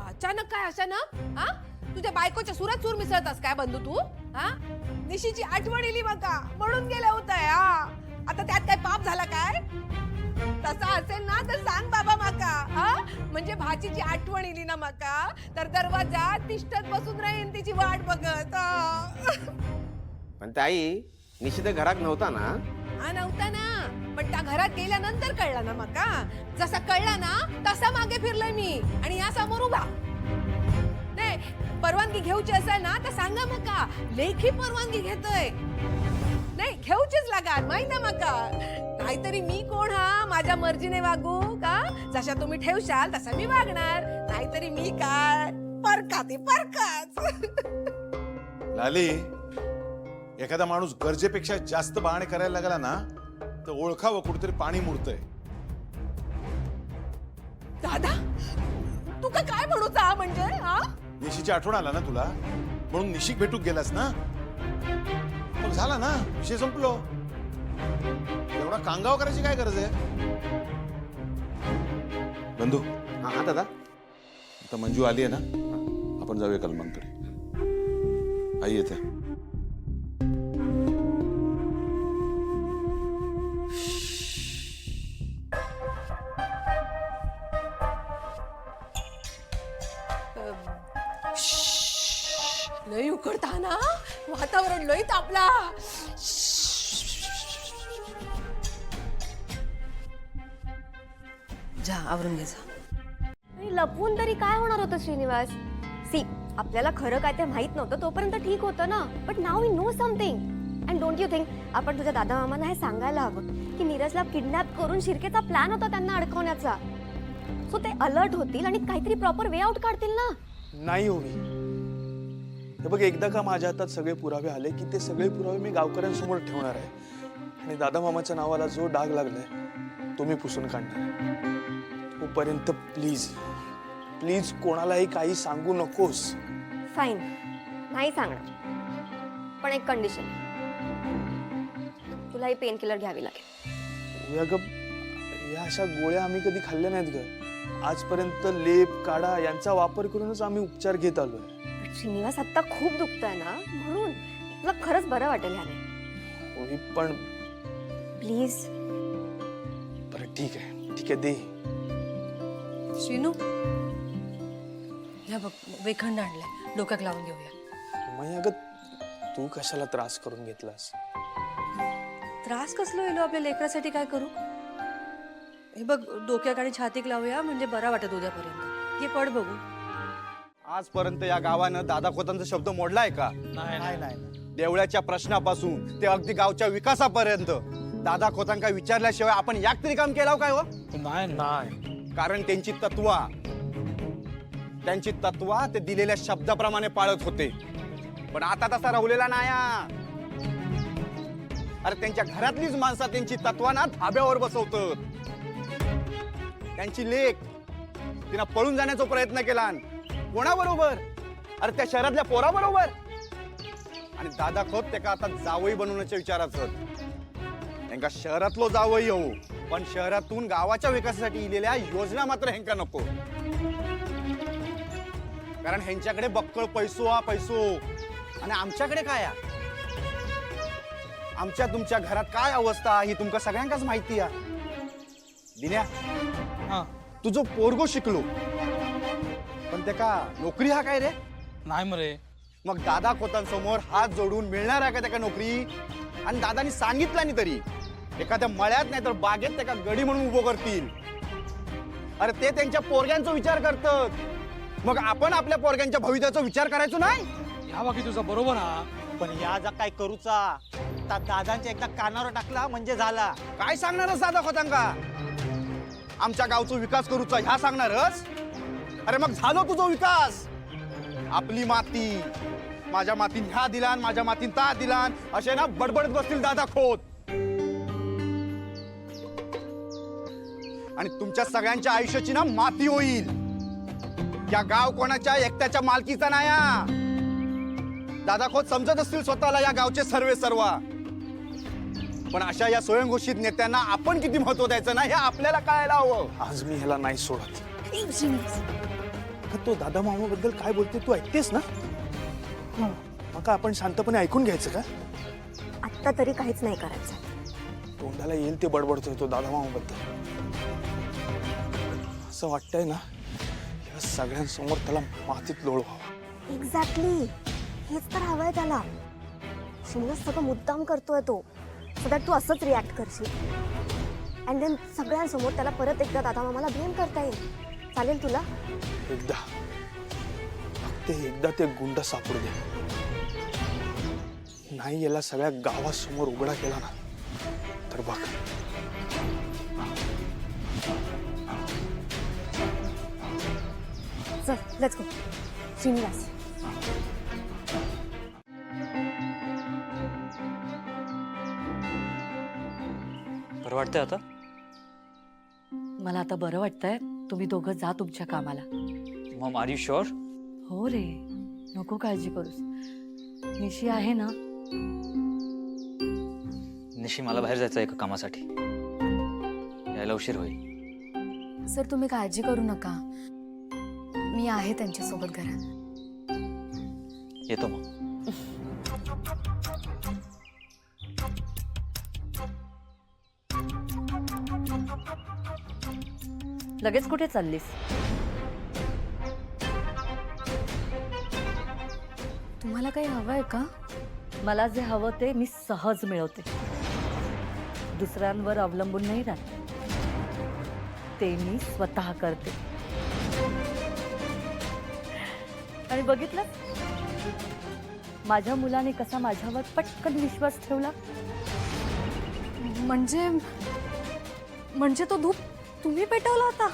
अचानक काय अचानक? हा, तुझ्या बायकोच्या सुरात सूर मिसळतास काय बंधू तू? हा, निशीची आठवण येली बघा म्हणून गेल्या होत्या. हा, आता त्यात काय पाप झाला काय? तसा असेल ना तर सांग बाबा माका. हा, म्हणजे भाचीची आठवण येली ना माका, तर दरवाजा तिष्ठत बसून राहीन तिची वाट बघत. पण ताई, निश्चित घरात नव्हता ना? हा, नव्हता ना, पण त्या घरात गेल्यानंतर कळला ना माका. जसा कळला ना तसा मागे फिरलोय मी आणि या समोर उभा. नाही, परवानगी घेऊची असेल ना तर सांगा माका, लेखी परवानगी घेतोय. नाही, घेऊचीच लागाल, माहित ना माका. नाहीतरी मी कोण, हा माझ्या मर्जीने वागू का? जशा तुम्ही ठेवशाल तसा मी वागणार. नाहीतरी मी काय परकाती परकाच. लाली, एखादा माणूस गरजेपेक्षा जास्त बहाणे करायला लागला ना तर ओळखावं कुठेतरी पाणी मुरतंय. दादा, तू का काय म्हणूच हा म्हणजे? हा, निशीची आठवण आला ना तुला म्हणून निशिक भेटूक गेलास ना. मग झाला ना, विषय संपलो. एवढा कांगाव करायची काय गरज आहे? बंधू, हा दादा. आता मंजू आली आहे ना, आपण जाऊया कलमांकडे. आई येते. लय उकडता ना, वातावरण लय तापला. जा, आवरून घे जा. आणि लपवून तरी काय होणार होतं श्रीनिवास? सी, आपल्याला खरं काय ते माहित नव्हतं तोपर्यंत ठीक होतं ना. But now we know something. And don't you think आपण तुझ्या दादा मामांना हे सांगायला हवं की नीरजला किडनॅप करून शिर्केचा प्लॅन होता त्यांना अडकवण्याचा. सो ते अलर्ट होतील आणि काहीतरी प्रॉपर वे आउट काढतील ना. नाही हो, मी हे बघ, एकदा का माझ्या हातात सगळे पुरावे आले की ते सगळे पुरावे मी गावकऱ्यांसमोर ठेवणार आहे. आणि दादा मामाच्या नावाला जो डाग लागलाय तो मी पुसून काढणार. तोपर्यंत प्लीज प्लीज कोणालाही काही सांगू नकोस. फाईन, नाही सांगणार, पण एक कंडिशन, तुला ही पेन किलर घ्यावी लागेल. या अशा गोळ्या आम्ही कधी खाल्ल्या नाहीत ग. आजपर्यंत लेप काढा यांचा वापर करूनच आम्ही उपचार घेत आलोय. श्रीनिवास, आता खूप दुखतंय ना, म्हणून तुला खरंच बरं वाटेल ह्याने. होई, पण प्लीज. बरं ठीक आहे दे. श्रीनू, ह्या बघ, वेखंड आणलाय, डोक्यात लावून घेऊया. मग अगं, तू कशाला त्रास करून घेतलास? त्रास कसलो येलो आपल्या लेकरासाठी काय करू? हे बघ, डोक्यात आणि छातीक लावूया म्हणजे बरा वाटत उद्यापर्यंत. ये पड बघू. आजपर्यंत या गावानं दादा खोतांचा शब्द मोडलाय का? नाही. देवळाच्या प्रश्नापासून ते अगदी गावच्या विकासापर्यंत दादा खोतांका विचारल्याशिवाय आपण याक तरी काम केलं काय हो? नाही कारण त्यांची तत्वा ते दिलेल्या शब्दाप्रमाणे पाळत होते. पण आता तसा राहुलेला नाही. अरे त्यांच्या घरातलीच माणसं त्यांची तत्वा ना धाब्यावर बसवतात. त्यांची लेक तिनं पळून जाण्याचा प्रयत्न केला. कोणाबरोबर? अरे त्या शहरातल्या पोराबरोबर. आणि दादा खोत त्याका आता जावई बनवण्याच्या विचाराचं. त्यांका शहरातलो जावई हो, पण शहरातून गावाच्या विकासासाठी इलेल्या योजना मात्र ह्यांका नको. कारण ह्यांच्याकडे बक्कळ पैसो आणि आमच्याकडे काय आहे? आमच्या तुमच्या घरात काय अवस्था ही तुमका सगळ्यांकाच माहिती आहे. दिन्या, तुझं पोरगो शिकलो पण त्याका नोकरी हा काय रे? नाही मरे. मग दादा खोतांसमोर हात जोडून मिळणार आहे का त्याका नोकरी? आणि दादानी सांगितलं नाही तरी एखाद्या मळ्यात नाही तर बागेत त्याका गडी म्हणून उभं करतील. अरे ते त्यांच्या पोरग्यांचा विचार करतात. मग आपण आपल्या पोरग्यांच्या भविष्याचा विचार करायचो नाही? या बाकी तुझा बरोबर हा, पण या जा काय करूचा दादांच्या एकदा कानावर टाकला म्हणजे झाला. काय सांगणारच दादा खोतांका? आमच्या गावचा विकास करूचा ह्या सांगणारच? अरे मग झालो तुझा विकास. आपली माती, माझ्या मातीन ह्या दिलान, माझ्या मातीन ता दिलान असे ना बडबडत बसतील दादा खोत. आणि तुमच्या सगळ्यांच्या आयुष्याची ना माती होईल. या गाव कोणाच्या एकट्याच्या मालकीचा नाही. दादा खोत समजत असतील स्वतःला या गावचे सर्वा, पण अशा या स्वयंघोषित नेत्यांना आपण किती महत्व द्यायचं ना हे आपल्याला कळायला हवं. आज मी ह्याला नाही सोडत. तो दादा मामाबद्दल काय बोलते तू ऐकतेस ना? मग आपण शांतपणे ऐकून घ्यायचं का? आत्ता तरी काहीच नाही करायचं. तोंडाला येईल ते बडबडतोय तो दादा मामाबद्दल. असं वाटतंय ना या सगळ्यांसमोर त्याला मातीत लोळवावं. एक्झॅक्टली हेच तर हवंय त्याला. शिमला सगळं मुद्दाम करतोय तो, सो दॅट तू असंच रिॲक्ट करशील अँड देन सगळ्यांसमोर त्याला परत एकदा दादा मामाला ब्लेम करता येईल. चालेल तुला? एकदा ते गुंड सापडू दे. नाही याला सगळ्या गावासमोर उघडा केला ना तर बघ. चल लेट्स गो. श्रीनिवास, बरं वाटतंय आता? मला आता बरं वाटतंय. तुम्ही दोघं जा तुमच्या कामाला. Mom, are you sure? हो रे, नको काळजी करूस. निशी आहे ना? निशी, मला बाहेर जायचं एका कामासाठी. यायला उशीर होईल. सर तुम्ही काळजी करू नका, मी आहे त्यांच्यासोबत घरात. येतो मग. लगेच कुठे चाललीस? तुम्हाला काही हवंय का? मला जे हवं ते मी सहज मिळवते. दुसऱ्यांवर अवलंबून नाही राहत. ते मी स्वतः करते. आणि बघितलं माझ्या मुलाने कसा माझ्यावर पटकन विश्वास ठेवला. म्हणजे तो धूप तुम्ही पेटवला होता?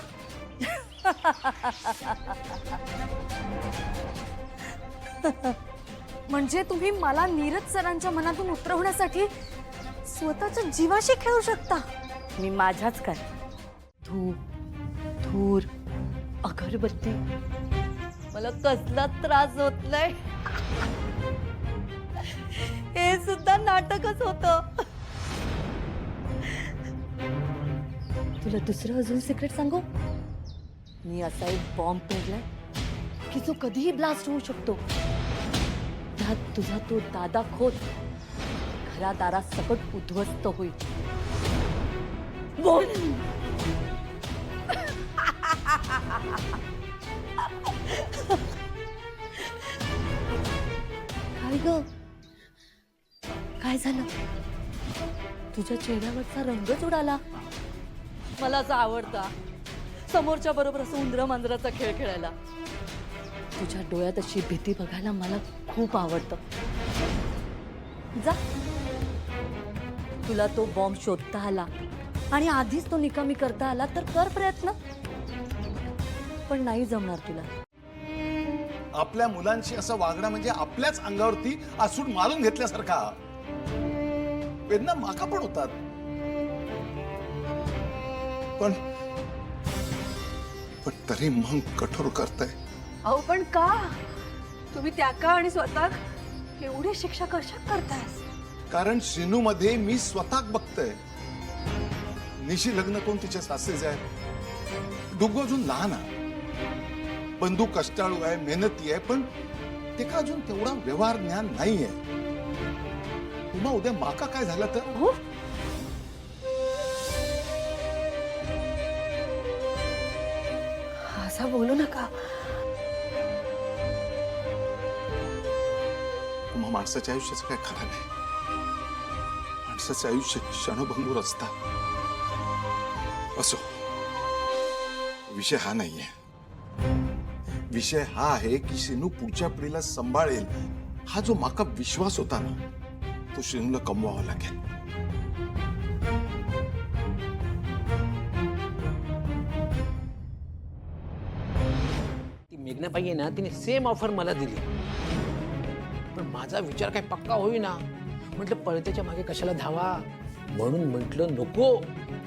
म्हणजे तुम्ही मला नीरज सरांच्या मनातून उतरवण्यासाठी स्वतःच्या जीवाशी खेळू शकता? मी माझ्याच काय धूप, धूर, अगरबत्ती मला कसला त्रास होत नाही. हे सुद्धा नाटकच होतं. तुला दुसरं अजून सिक्रेट सांगू? मी असा एक बॉम्ब पेरलाय की जो कधीही ब्लास्ट होऊ शकतो. त्यात तुझा तो दादा खोत घरादारात सकट उद्ध्वस्त होईल. बोल. काय ग, काय झालं? तुझ्या चेहऱ्यावरचा रंगच उडाला. मला असं आवडता समोरच्या बरोबर असं उंदरा मांजराचा खेळ खेळायला. तुझ्या डोळ्यात अशी भीती बघायला मला खूप आवडतं. जा. तुला तो बॉम्ब शोधता आला आणि आधीच तो निकामी करता आला तर कर प्रयत्न, पण नाही जमणार तुला. आपल्या मुलांशी असं वागणं म्हणजे आपल्याच अंगावरती आसूड मारून घेतल्यासारखा. वेदना माका पण होतात, पण तरी मन कठोर करताय. अहो पण का तुम्ही त्याका आणि स्वतः एवढी शिक्षा कशा करतायस? कारण श्रीनू मध्ये मी स्वतः बघतोय. निशी लग्न करून तिच्या सासरे आहे. डुग्गो अजून लहान आहे, बंधू कष्टाळू आहे, मेहनती आहे, पण तिका अजून तेवढा व्यवहार ज्ञान नाहीये. तुम्हा उद्या माका काय झालं तर हो असं बोलू नका. तुम्हा माणसाच्या आयुष्याचं काय खरं नाही. माणसाचं आयुष्य क्षणभंगूर असतं. असो, विषय हा नाहीये. विषय हा आहे की श्रीनू पुढच्या पिढीला सांभाळेल हा जो माका विश्वास होता ना, तो श्रीनूला कमवावा लागेल. ती मेघना पाहिजे ना, तिने सेम ऑफर मला दिली, पण माझा विचार काय पक्का होईना. म्हटलं पळत्याच्या मागे कशाला धावा, म्हणून म्हटलं नको.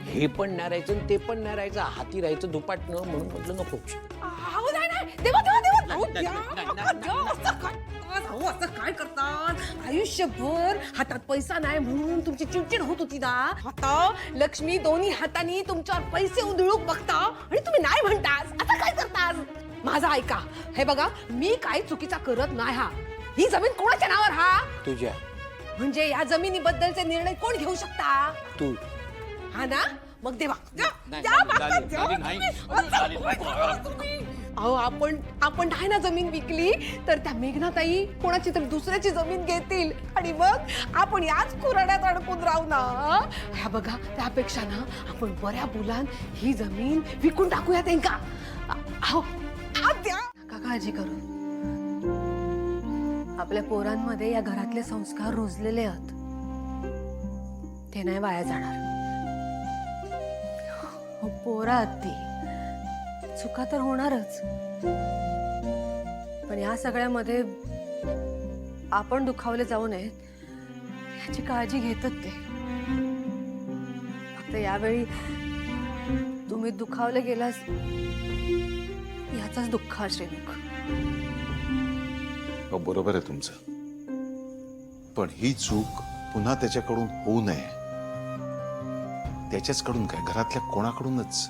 हे पण नाही राहायचं ते पण नाही राहायचं, हाती राहायचं दुपाटणं, म्हणून म्हटलं नको. अहो नाही नाही देवा देवा देवा अहो, द्या, द्या, असं काय करतात? अहो, असं काय करतात? आयुष्यभर हातात पैसा नाही म्हणून तुमची चिडचिड होत होती ना. आता लक्ष्मी दोन्ही हातानी तुमच्यावर पैसे उधळूक बघता आणि तुम्ही नाही म्हणतास. आता काय करतास? माझा ऐका, हे बघा, मी काही चुकीचा करत नाही. हा ही जमीन कोणाच्या नावावर? हा तुझ्या. म्हणजे या जमिनीबद्दलचे निर्णय कोण घेऊ शकता? तू. हा ना, मग देवा द्या, नाही, द्या, नाही, बाबा, झाली, द्या. झाली, नाही. अहो आपण नाही ना जमीन विकली तर त्या मेघनाताई कोणाची तर दुसऱ्याची जमीन घेतील आणि मग आपण याच कुराड्यात अडकून राहू ना. ह्या बघा, त्यापेक्षा ना आपण बऱ्या बोलान ही जमीन विकून टाकूया त्यांका. अहो द्या. का काळजी करू, आपल्या पोरांमध्ये या घरातले संस्कार रुजलेले आहेत, ते नाही वाया जाणार. हो, पोरा ती चुका तर होणारच, पण या सगळ्यामध्ये आपण दुखावले जाऊ नयेत याची काळजी घेतात ते. फक्त यावेळी तुम्ही दुखावले गेलास याचाच दुःख असेल. बरोबर आहे तुमचं, पण ही चूक पुन्हा त्याच्याकडून होऊ नये. त्याच्याचकडून काय, घरातल्या कोणाकडूनच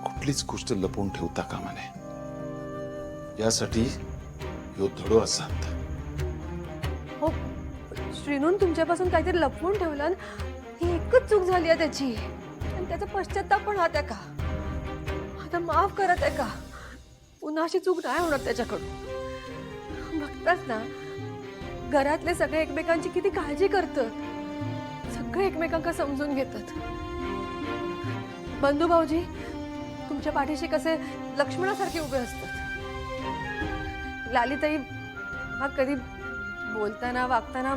कुठलीच गोष्ट लपवून ठेवता कामा नये. यासाठी ह्यो धडो असा. हो, श्रीनून तुमच्यापासून काहीतरी लपवून ठेवलं, ही एकच चूक झाली आहे त्याची, आणि त्याचा पश्चाताप पण हा त्या का. आता माफ करत आहे का, पुन्हा अशी चूक नाही होणार त्याच्याकडून. बघताच ना, घरातले सगळे एकमेकांची किती काळजी करतात, सगळे एकमेकांना समजून घेतात. बंधू भाऊजी तुमच्या पाठीशी कसे लक्ष्मणासारखे उभे असतात. लालीताई हा कधी बोलताना वागताना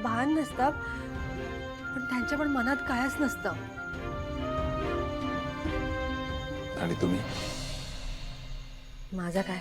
भान नसतात, पण त्यांच्या पण मनात कायच नसतं. आणि तुम्ही माझा काय,